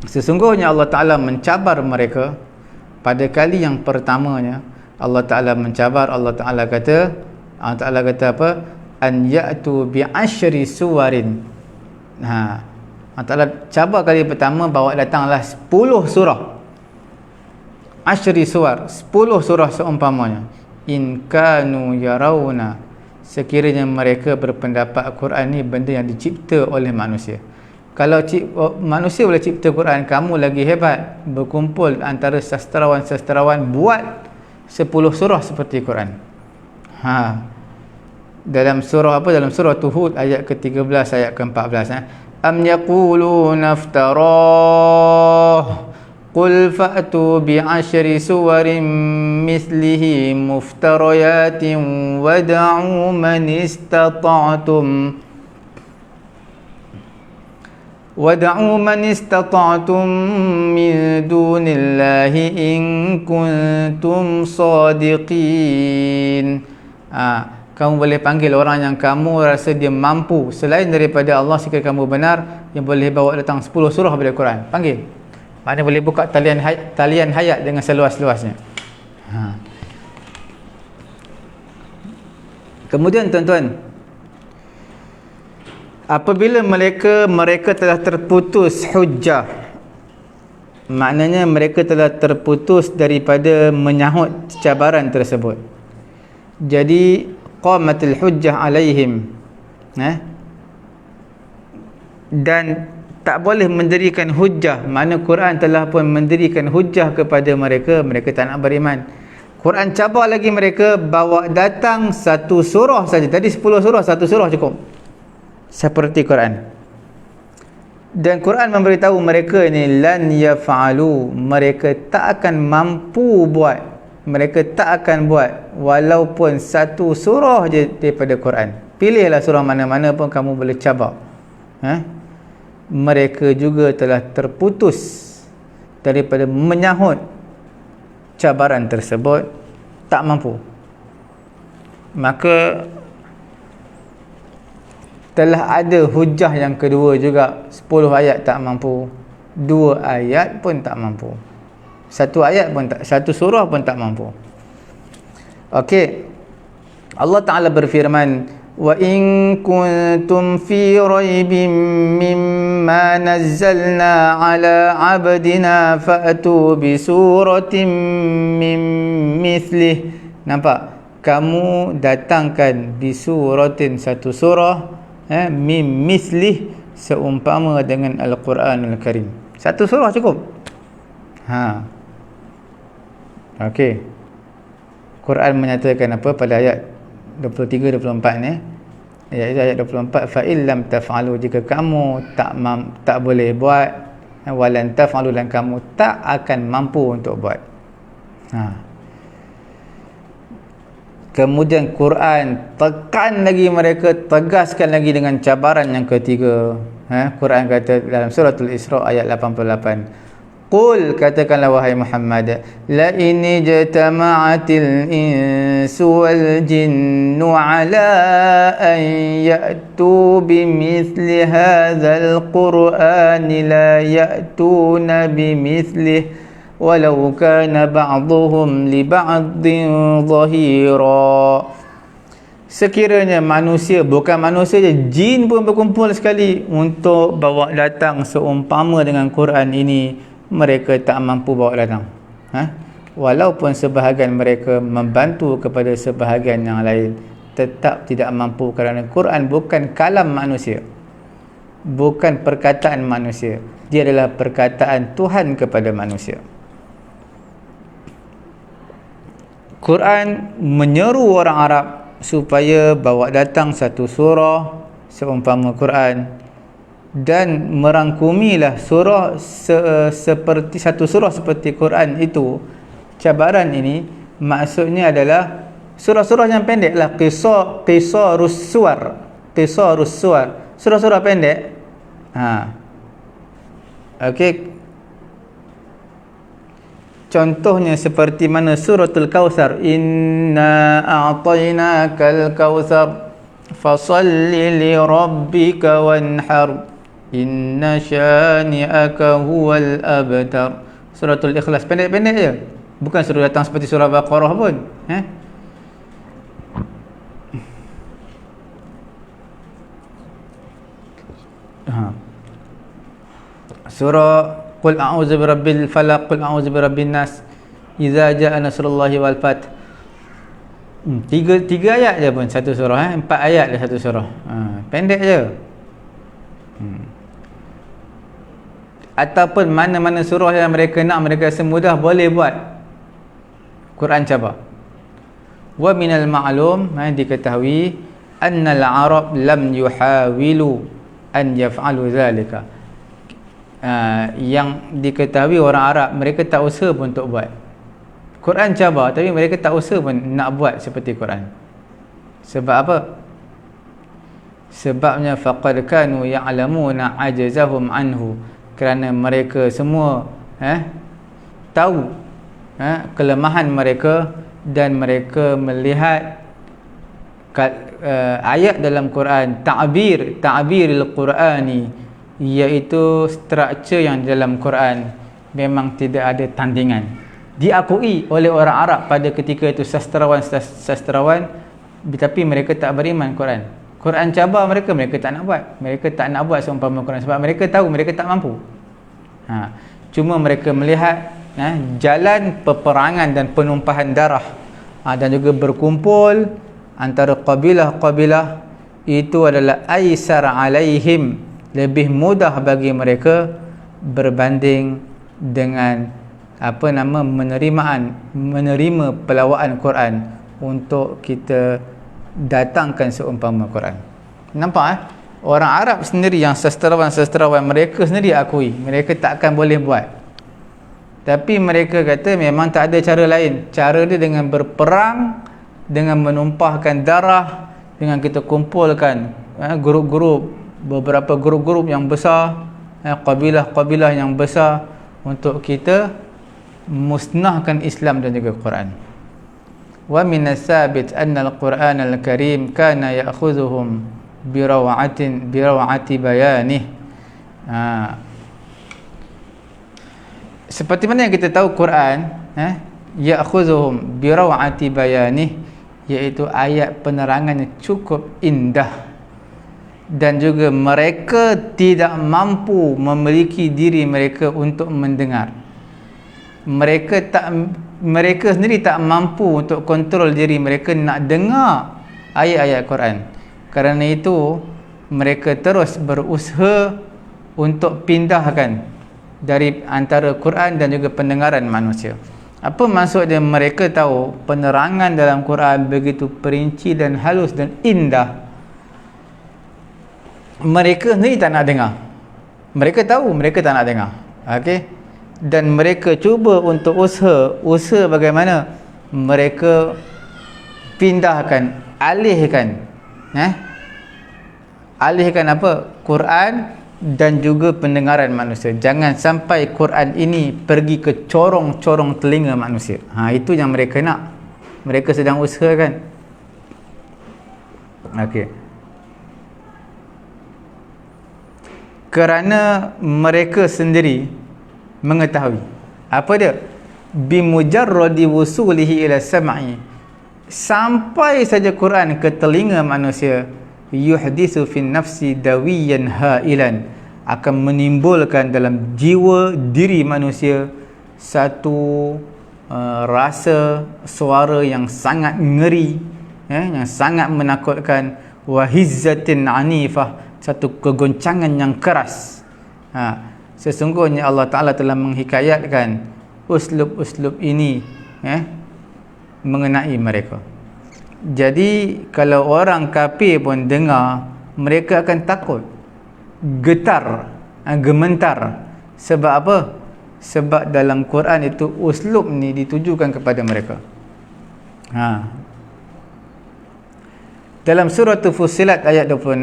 Sesungguhnya Allah Ta'ala mencabar mereka pada kali yang pertamanya. Allah Ta'ala mencabar, Allah Ta'ala kata apa? An ya'tu bi'ashri suwarin. Allah Ta'ala cabar kali pertama, bawa datanglah 10 surah. Ashri suwar, 10 surah seumpamanya. In kanu yarawna, sekiranya mereka berpendapat Quran ni benda yang dicipta oleh manusia. Kalau manusia boleh cipta Quran, kamu lagi hebat. Berkumpul antara sastrawan-sastrawan buat 10 surah seperti Quran. Dalam surah apa? Dalam surah Hud ayat ke-13, ayat ke-14. Am yaquluna iftarah qul fa'tu bi'ashri suwarin mislihi muftarayatin wad'u man istata'tum min dunillahi in kuntum sadiqin. Kamu boleh panggil orang yang kamu rasa dia mampu selain daripada Allah, sekiranya kamu benar, yang boleh bawa datang 10 surah daripada Quran. Panggil. Mana boleh buka talian hayat dengan seluas-luasnya. Kemudian tuan-tuan, apabila mereka telah terputus hujjah, maknanya mereka telah terputus daripada menyahut cabaran tersebut. Jadi qamatil hujjah alaihim, dan tak boleh mendirikan hujjah, mana Quran telah pun mendirikan hujjah kepada mereka. Mereka tak nak beriman. Quran cabar lagi mereka, bawa datang 1 surah saja. Tadi 10 surah, 1 surah cukup seperti Quran. Dan Quran memberitahu mereka ini lan yaf'alu, mereka tak akan mampu buat, mereka tak akan buat walaupun 1 surah je daripada Quran. Pilihlah surah mana-mana pun kamu boleh cabar. Mereka juga telah terputus daripada menyahut cabaran tersebut, tak mampu. Maka telah ada hujah yang kedua juga. 10 ayat tak mampu, 2 ayat pun tak mampu, 1 ayat pun tak, 1 surah pun tak mampu. Okey, Allah Ta'ala berfirman, wa in kuntum fi raibin mimma nazzalna ala abdina fa'tu bi suratin min mithlih. Nampak? Kamu datangkan bi suratin, 1 surah, min mithlih, seumpama dengan Al-Quranul Karim. 1 surah cukup. Okey. Quran menyatakan apa pada ayat 23-24 ni? Ayat 24, fa illam taf'alu, jika kamu tak boleh buat, walan taf'alu, dan kamu tak akan mampu untuk buat. Kemudian Quran tekan lagi mereka, tegaskan lagi dengan cabaran yang ketiga. Quran kata dalam suratul Isra ayat 88, Qul, katakanlah wahai Muhammad, la in ijtama'atil insu wal jinnu ala an ya'tu bimithli hadzal qur'ani la ya'tuna bimithlihi walau kana ba'dhuhum li ba'dhin dhahira. Sekiranya manusia, bukan manusia je, jin pun berkumpul sekali untuk bawa datang seumpama dengan Quran ini, mereka tak mampu bawa datang. Walaupun sebahagian mereka membantu kepada sebahagian yang lain, tetap tidak mampu, kerana Quran bukan kalam manusia. bukan perkataan manusia. Dia adalah perkataan Tuhan kepada manusia. Quran menyeru orang Arab supaya bawa datang satu surah seumpama Quran, dan merangkumilah surah seperti satu surah seperti Quran itu. Cabaran ini maksudnya adalah surah-surah yang pendek lah, qisarus suwar, surah-surah pendek. Okey. Contohnya seperti mana suratul Kautsar, inna a'tainakal kautsar fasalli li rabbika wanhar inna syani'aka huwal abtar. Suratul Ikhlas pendek-pendek je, bukan suruh datang seperti surah Baqarah pun. Surah Qul a'udzu birabbil falaq, qul a'udzu birabbin nas, idza jaa nasrullahi wal fath. Tiga ayat je pun satu surah, 4 ayat je satu surah. Pendek je. Ataupun mana-mana surah yang mereka nak, mereka rasa mudah, boleh buat. Quran cabar. Wa minal ma'lum, diketahui, annal arab lam yuhawilu an yaf'alu zalika. Yang diketahui orang Arab, mereka tak usaha pun untuk buat. Quran cabar, tapi mereka tak usaha pun nak buat seperti Quran. Sebab apa? Sebabnya faqad kanu ya'lamuna ajzahum anhu, kerana mereka semua tahu kelemahan mereka, dan mereka melihat ayat dalam Quran, ta'biril Qurani, iaitu struktur yang dalam Quran memang tidak ada tandingan, diakui oleh orang Arab pada ketika itu, sastrawan, tapi mereka tak beriman Quran cabar mereka, mereka tak nak buat seumpama Quran, sebab mereka tahu mereka tak mampu. Cuma mereka melihat jalan peperangan dan penumpahan darah, dan juga berkumpul antara kabilah-kabilah, itu adalah aisar alaihim, lebih mudah bagi mereka berbanding dengan menerima pelawaan Quran untuk kita datangkan seumpama Quran. Nampak orang Arab sendiri, yang sastrawan mereka sendiri akui mereka takkan boleh buat, tapi mereka kata memang tak ada cara lain. Cara dia dengan berperang, dengan menumpahkan darah, dengan kita kumpulkan beberapa grup-grup yang besar, kabilah-kabilah yang besar, untuk kita musnahkan Islam dan juga Quran. Wa minas sabit anna al-Quran al-Karim kana ya'khudhuhum birawati bayanih. Seperti mana yang kita tahu Quran ya'khudhuhum birawati bayanih, iaitu ayat penerangannya cukup indah, dan juga mereka tidak mampu memiliki diri mereka untuk mendengar. Mereka sendiri tak mampu untuk kontrol diri mereka nak dengar ayat-ayat Quran. Kerana itu mereka terus berusaha untuk pindahkan dari antara Quran dan juga pendengaran manusia. Apa maksud dia? Mereka tahu penerangan dalam Quran begitu perinci dan halus dan indah, mereka sendiri tak nak dengar. Mereka tahu mereka tak nak dengar. Dan mereka cuba untuk usaha bagaimana mereka pindahkan, alihkan apa? Quran dan juga pendengaran manusia. Jangan sampai Quran ini pergi ke corong-corong telinga manusia. Itu yang mereka nak. Mereka sedang usahakan. Kerana mereka sendiri mengetahui apa dia? Bimujarradi wusulihi ila sam'i, sampai saja Quran ke telinga manusia, yuhdithu fin nafsi dawiyan hailan, akan menimbulkan dalam jiwa diri manusia satu rasa suara yang sangat ngeri, yang sangat menakutkan, wahizzatin anifah, satu kegoncangan yang keras. Sesungguhnya Allah Ta'ala telah menghikayatkan uslub-uslub ini mengenai mereka. Jadi kalau orang kafir pun dengar, mereka akan takut, getar, gementar. Sebab apa? Sebab dalam Quran itu uslub ni ditujukan kepada mereka. Dalam surah Fussilat ayat 26,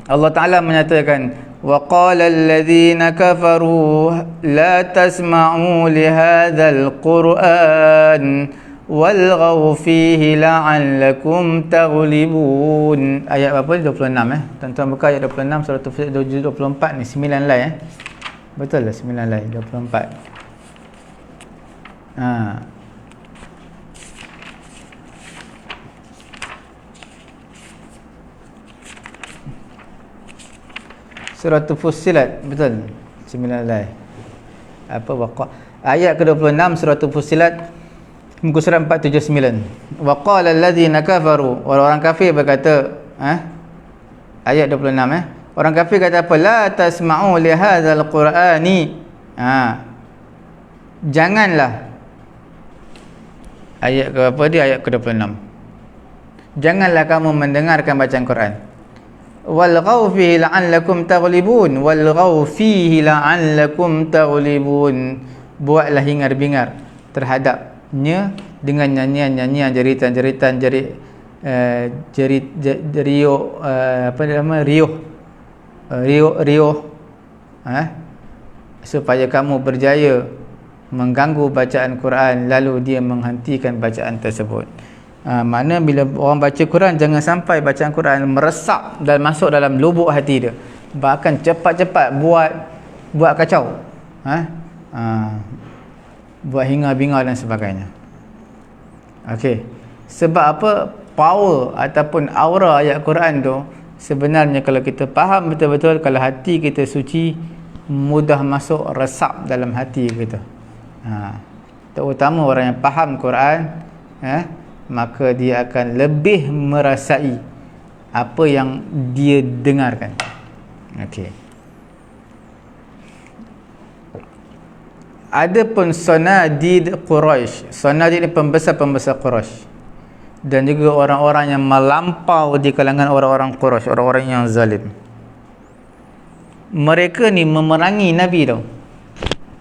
Allah Ta'ala menyatakan, wa qala alladhina kafaru la tasma'u li hadzal Qur'an walghaw fihi la'allakum taghlibun. Ayat berapa ni? 26 Tuan-tuan buka ayat 26 surah Fussilat 24 ni, 9 line Betul lah 9 line 24. Surah Fussilat, betul 9 line. Ayat ke-26 surah Fussilat, muka surat 479. Wa qala alladhina kafaru, orang kafir berkata, ayat 26 orang kafir kata apa? La tasma'u li hadzal qur'ani. Janganlah. Ayat ke apa dia? Ayat ke-26. Janganlah kamu mendengarkan bacaan Quran. Walghaw fihi la'allakum taghlibun. Walghaw fihi la'allakum taghlibun. Buatlah hingar-bingar terhadapnya dengan nyanyian-nyanyian, jeritan-jeritan, riuh supaya kamu berjaya mengganggu bacaan Quran, lalu dia menghentikan bacaan tersebut. Mana bila orang baca Quran, jangan sampai bacaan Quran meresap dan masuk dalam lubuk hati dia, bahkan cepat-cepat buat kacau, buat hingar-bingar dan sebagainya. Okey, sebab apa? Power ataupun aura ayat Quran tu sebenarnya kalau kita faham betul-betul, kalau hati kita suci, mudah masuk resap dalam hati kita. Terutama orang yang faham Quran, maka dia akan lebih merasai apa yang dia dengarkan. Okey. Adapun sanadid Quraisy, sanadid ni pembesar-pembesar Quraisy, dan juga orang-orang yang melampau di kalangan orang-orang Quraisy, orang-orang yang zalim. Mereka ni memerangi Nabi tau.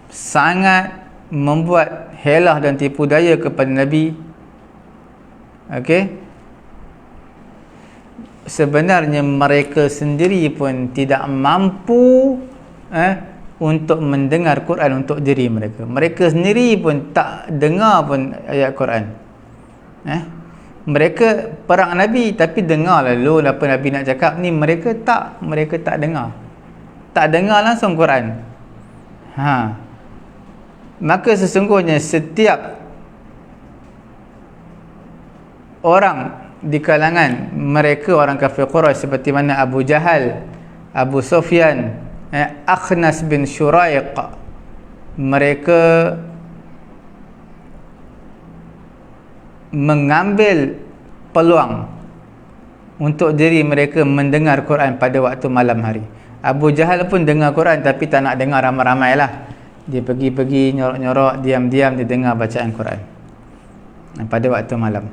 Sangat membuat helah dan tipu daya kepada Nabi. Okey. Sebenarnya mereka sendiri pun tidak mampu untuk mendengar Quran untuk diri mereka. Mereka sendiri pun tak dengar pun ayat Quran. Mereka perang Nabi tapi dengar lalu apa Nabi nak cakap ni, mereka tak dengar. Tak dengar langsung Quran. Maka sesungguhnya setiap orang di kalangan mereka, orang kafir Quraisy, seperti mana Abu Jahal, Abu Sufyan, Akhnas bin Syuraiq, mereka mengambil peluang untuk diri mereka mendengar Quran pada waktu malam hari. Abu Jahal pun dengar Quran tapi tak nak dengar ramai-ramai lah. Dia pergi-pergi, nyorok-nyorok, diam-diam dia dengar bacaan Quran pada waktu malam.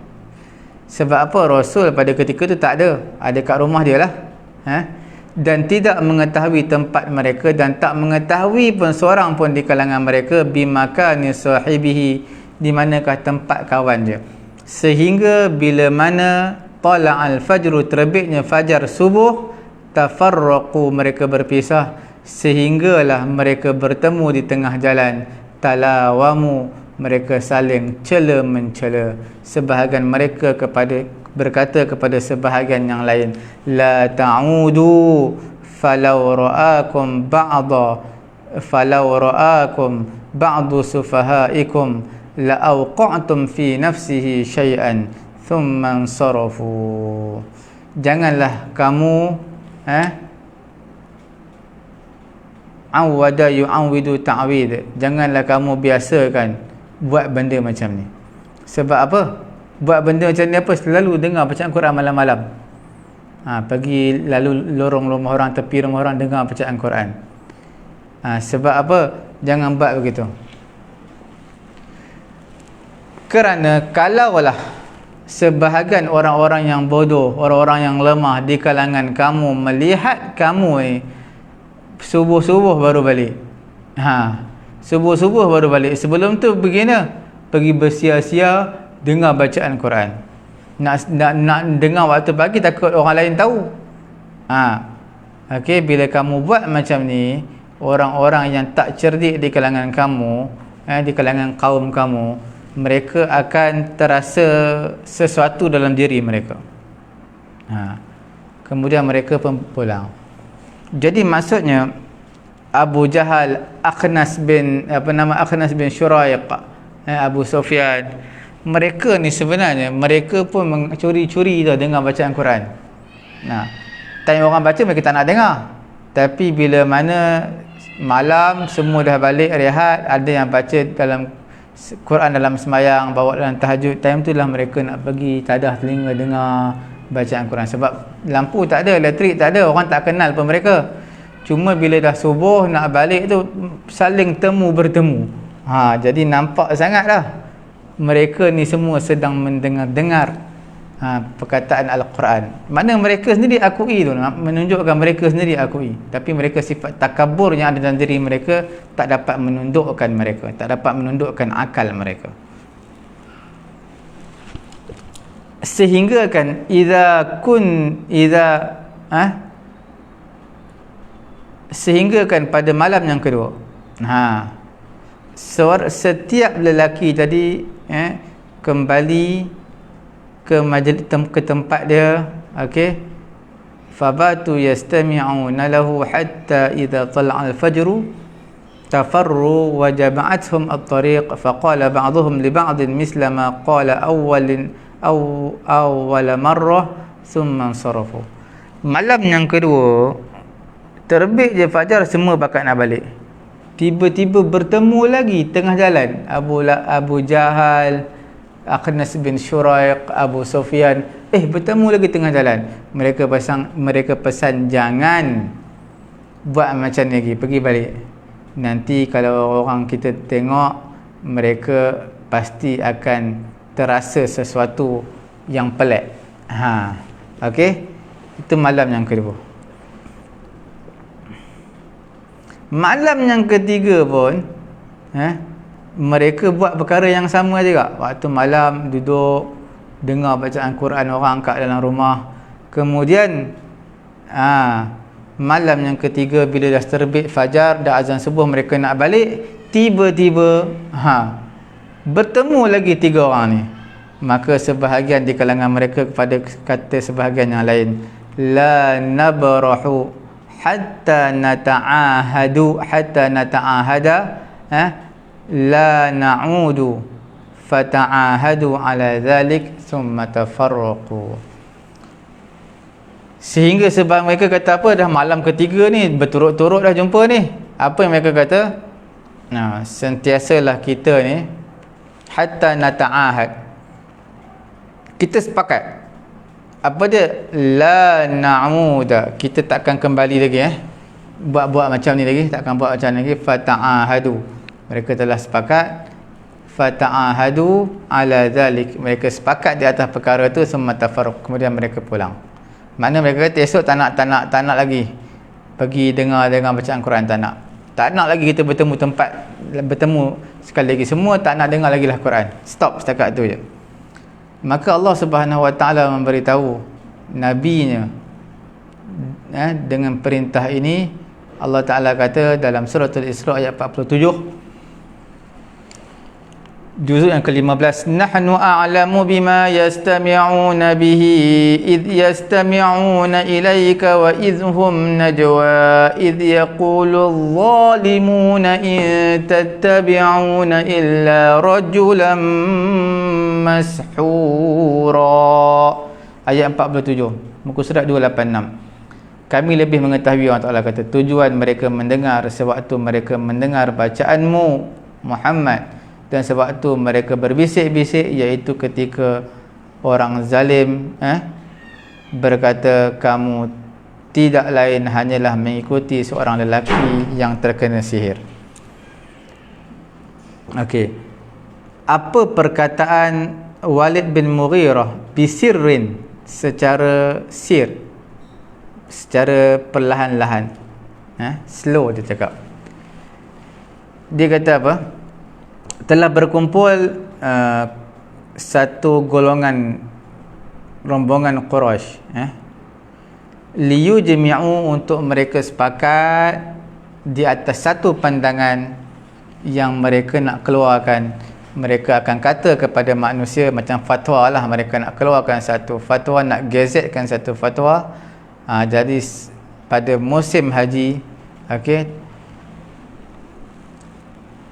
Sebab apa? Rasul pada ketika tu tak ada kat rumah dia lah, dan tidak mengetahui tempat mereka, dan tak mengetahui pun seorang pun di kalangan mereka bimakani sahibihi, di manakah tempat kawan dia. Sehingga bila mana tala'al fajru, terbitnya fajar subuh, tafarraqu, mereka berpisah, sehinggalah mereka bertemu di tengah jalan. Talawamu, mereka saling cela mencela. Sebahagian mereka berkata kepada sebahagian yang lain, la ta'udu falau ra'akum ba'du sufahaikum la awqa'tum fi nafsihi syai'an thumma ansarafu. Janganlah kamu awwada yu'awwidu ta'wid, janganlah kamu biasakan buat benda macam ni. Sebab apa? Buat benda macam ni apa? Selalu dengar bacaan Quran malam-malam. Pergi lalu lorong rumah orang, tepi rumah orang, dengar bacaan Quran. Sebab apa? Jangan buat begitu. Kerana kalaulah sebahagian orang-orang yang bodoh, orang-orang yang lemah di kalangan kamu melihat kamu ni subuh-subuh baru balik. Subuh-subuh baru balik. Sebelum tu begini, pergi bersia-sia dengar bacaan Quran. Nak dengar waktu pagi takut orang lain tahu. Okey, bila kamu buat macam ni, orang-orang yang tak cerdik di kalangan kamu, di kalangan kaum kamu, mereka akan terasa sesuatu dalam diri mereka. Kemudian mereka pun pulang. Jadi maksudnya Abu Jahal, Akhnas bin Syuraiq, Abu Sufyan, mereka ni sebenarnya mereka pun mencuri-curi dah dengar bacaan Quran. Time orang baca mereka tak nak dengar. Tapi bila mana malam semua dah balik rehat, ada yang baca dalam Quran dalam sembahyang, bawa dalam tahajud, time tu lah mereka nak pergi tadah telinga dengar bacaan Quran. Sebab lampu tak ada, elektrik tak ada, orang tak kenal pun mereka. Cuma bila dah subuh nak balik tu saling temu bertemu. Jadi nampak sangat dah mereka ni semua sedang mendengar perkataan Al-Quran. Mana mereka sendiri akui tu, menunjukkan mereka sendiri akui. Tapi mereka sifat takabur yang ada dalam diri mereka tak dapat menundukkan mereka, tak dapat menundukkan akal mereka. Sehingga kan sehingga kan pada malam yang kedua, setiap lelaki tadi kembali ke majlis, ke tempat dia. Okey, fabatu yastami'una lahu hatta idza tala'a al-fajr tafarru wa jama'atuhum at-tariq faqala ba'dhum li ba'din misla ma qala awwal marrah thumma ansarafu. Malam yang kedua terbit je fajar, semua bakat nak balik. Tiba-tiba bertemu lagi tengah jalan Abu Jahal, Akhnas bin Syuraiq, Abu Sufyan, bertemu lagi tengah jalan. Mereka pesan jangan buat macam ni lagi, pergi balik. Nanti kalau orang kita tengok, mereka pasti akan terasa sesuatu yang pelik. Okey, itu malam yang kedua. Malam yang ketiga pun mereka buat perkara yang sama juga. Waktu malam duduk dengar bacaan Quran orang kat dalam rumah. Kemudian malam yang ketiga bila dah terbit fajar, dah azan subuh, mereka nak balik, tiba-tiba bertemu lagi tiga orang ni. Maka sebahagian di kalangan mereka kepada kata sebahagian yang lain, la nabrahu hatta nata'ahada la na'udu fata'ahadu ala dhalik thumma tafarraqu. Sehingga sebab mereka kata apa, dah malam ketiga ni, berturut-turut dah jumpa ni. Apa yang mereka kata? Sentiasalah kita ni hatta nata'ahad, kita sepakat. Apa dia? La na'uda, kita takkan kembali lagi buat macam ni lagi, takkan buat macam ni lagi. Fata'ahadu, mereka telah sepakat. Fata'ahadu ala dhalik, mereka sepakat di atas perkara tu. Summa tafarruq, kemudian mereka pulang. Makna mereka kata esok tak nak lagi pergi dengar bacaan Quran, tak nak lagi kita bertemu sekali lagi, semua tak nak dengar lagi lah Quran, stop setakat tu je. Maka Allah Subhanahu Wa Taala memberitahu nabinya dengan perintah ini. Allah Taala kata dalam surah Al-Isra ayat 47, juzuk yang ke-15, nahnu a'lamu bima yastami'una bihi idh yastami'una ilayka wa idhum najwa idh yaqulu adh-dhalimuna in tattabi'una illa rajulan mashhura. Ayat 47 muka surat 286. Kami lebih mengetahui, Allah Ta'ala kata, tujuan mereka mendengar sewaktu mereka mendengar bacaanmu Muhammad, dan sebab tu mereka berbisik-bisik, iaitu ketika orang zalim berkata, kamu tidak lain hanyalah mengikuti seorang lelaki yang terkena sihir. Okey. Apa perkataan Walid bin Mughirah bisirrin, secara sir, secara perlahan-lahan, slow dia cakap. Dia kata apa? Telah berkumpul satu golongan rombongan Quraisy, liyujmi'u, untuk mereka sepakat di atas satu pandangan yang mereka nak keluarkan. Mereka akan kata kepada manusia, macam fatwa lah, mereka nak keluarkan satu fatwa, nak gazetkan satu fatwa. Jadi pada musim haji,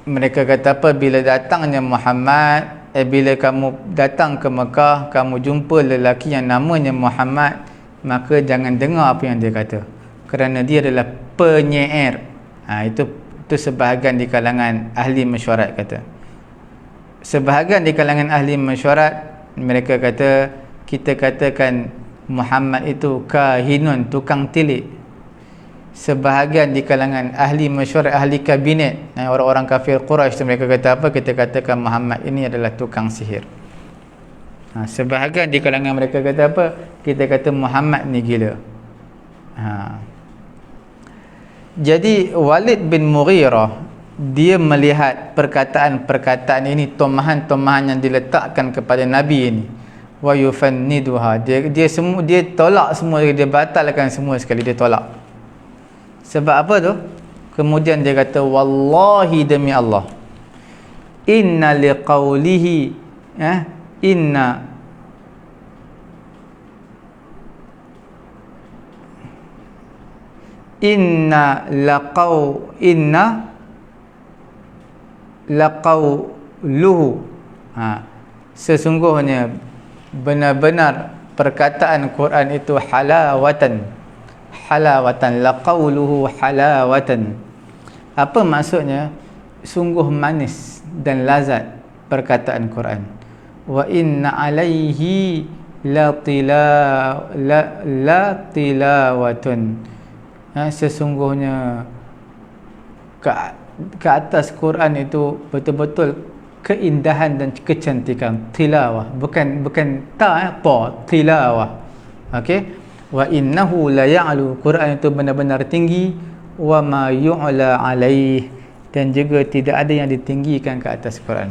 mereka kata apa, bila datangnya Muhammad, bila kamu datang ke Mekah, kamu jumpa lelaki yang namanya Muhammad, maka jangan dengar apa yang dia kata, kerana dia adalah penyair. Itu sebahagian di kalangan ahli mesyuarat kata. Sebahagian di kalangan ahli mesyuarat, mereka kata, kita katakan Muhammad itu kahinun, tukang tilik. Sebahagian di kalangan ahli mesyuarat, ahli kabinet, orang-orang kafir Quraisy, mereka kata apa? Kita katakan Muhammad ini adalah tukang sihir. Sebahagian di kalangan mereka kata apa? Kita kata Muhammad ni gila. Jadi Walid bin Mughirah, dia melihat perkataan-perkataan ini, tomahan-tomahan yang diletakkan kepada Nabi ini, wa yufanniduha, dia tolak semua, dia batalkan semua sekali, dia tolak. Sebab apa tu? Kemudian dia kata, wallahi, demi Allah, inna liqaulihi, inna laqauluhu, sesungguhnya benar-benar perkataan Quran itu halawatan, laqauluhu halawatan. Apa maksudnya? Sungguh manis dan lazat perkataan Quran. Wa inna alaihi la tilawatun, sesungguhnya ke atas Quran itu betul-betul keindahan dan kecantikan. Tilawah, bukan ta, tilawah. Wa innahu la ya'lu, Quran itu benar-benar tinggi. Wa ma yu'la alaih, dan juga tidak ada yang ditinggikan ke atas Quran.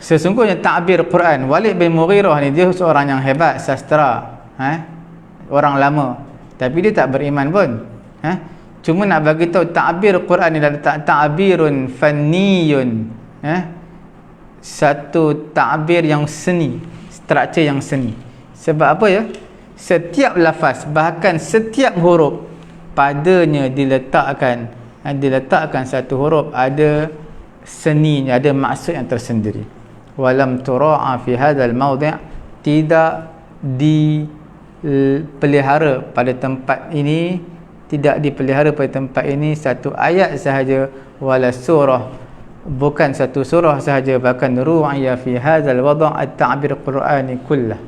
Sesungguhnya takbir Quran, Walid bin Mughirah ni, dia seorang yang hebat sastra, orang lama, tapi dia tak beriman pun. Cuma nak bagi tahu takbir Quran ni adalah takbirun fanniyun, satu takbir yang seni, struktur yang seni. Sebab apa ya? Setiap lafaz, bahkan setiap huruf, padanya diletakkan satu huruf ada seninya, ada maksud yang tersendiri. Walam tura'a fi hadzal mawdi', tidak dipelihara pada tempat ini, satu ayat sahaja, wala surah, bukan satu surah sahaja, bahkan ru'ya fi hadzal wad' at-ta'bir Qur'ani kullah.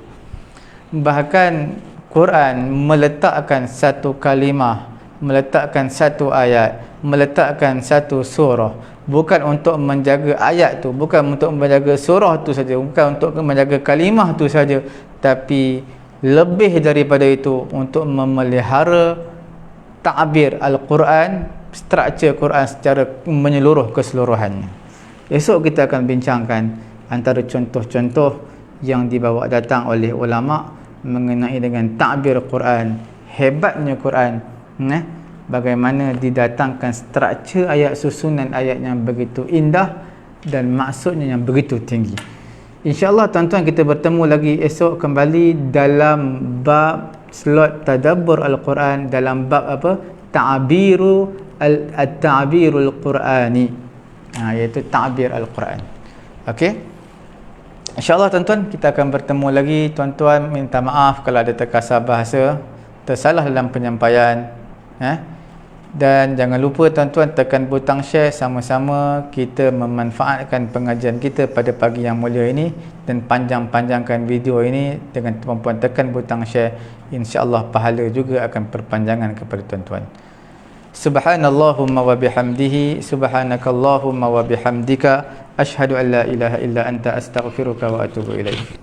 Bahkan Quran meletakkan satu kalimah, meletakkan satu ayat, meletakkan satu surah, bukan untuk menjaga ayat tu, bukan untuk menjaga surah tu saja, bukan untuk menjaga kalimah tu saja, tapi lebih daripada itu, untuk memelihara ta'bir Al-Quran, struktur Quran secara menyeluruh keseluruhannya. Esok kita akan bincangkan antara contoh-contoh yang dibawa datang oleh ulama mengenai dengan takbir Quran, hebatnya Quran, bagaimana didatangkan struktur ayat, susunan ayat yang begitu indah dan maksudnya yang begitu tinggi. InsyaAllah tuan-tuan, kita bertemu lagi esok kembali dalam bab slot tadabbur Al-Quran, dalam bab apa? At-ta'birul Qurani, iaitu ta'bir Al-Quran. Okey, InsyaAllah tuan-tuan, kita akan bertemu lagi. Tuan-tuan minta maaf kalau ada terkasar bahasa, tersalah dalam penyampaian, Dan jangan lupa tuan-tuan tekan butang share, sama-sama kita memanfaatkan pengajian kita pada pagi yang mulia ini, dan panjang-panjangkan video ini dengan tuan-tuan tekan butang share. InsyaAllah pahala juga akan perpanjangan kepada tuan-tuan. Subhanallahumma wa bihamdihi, subhanakallahumma wa bihamdika, ashhadu an la ilaha illa anta astaghfiruka wa atubu ilaik.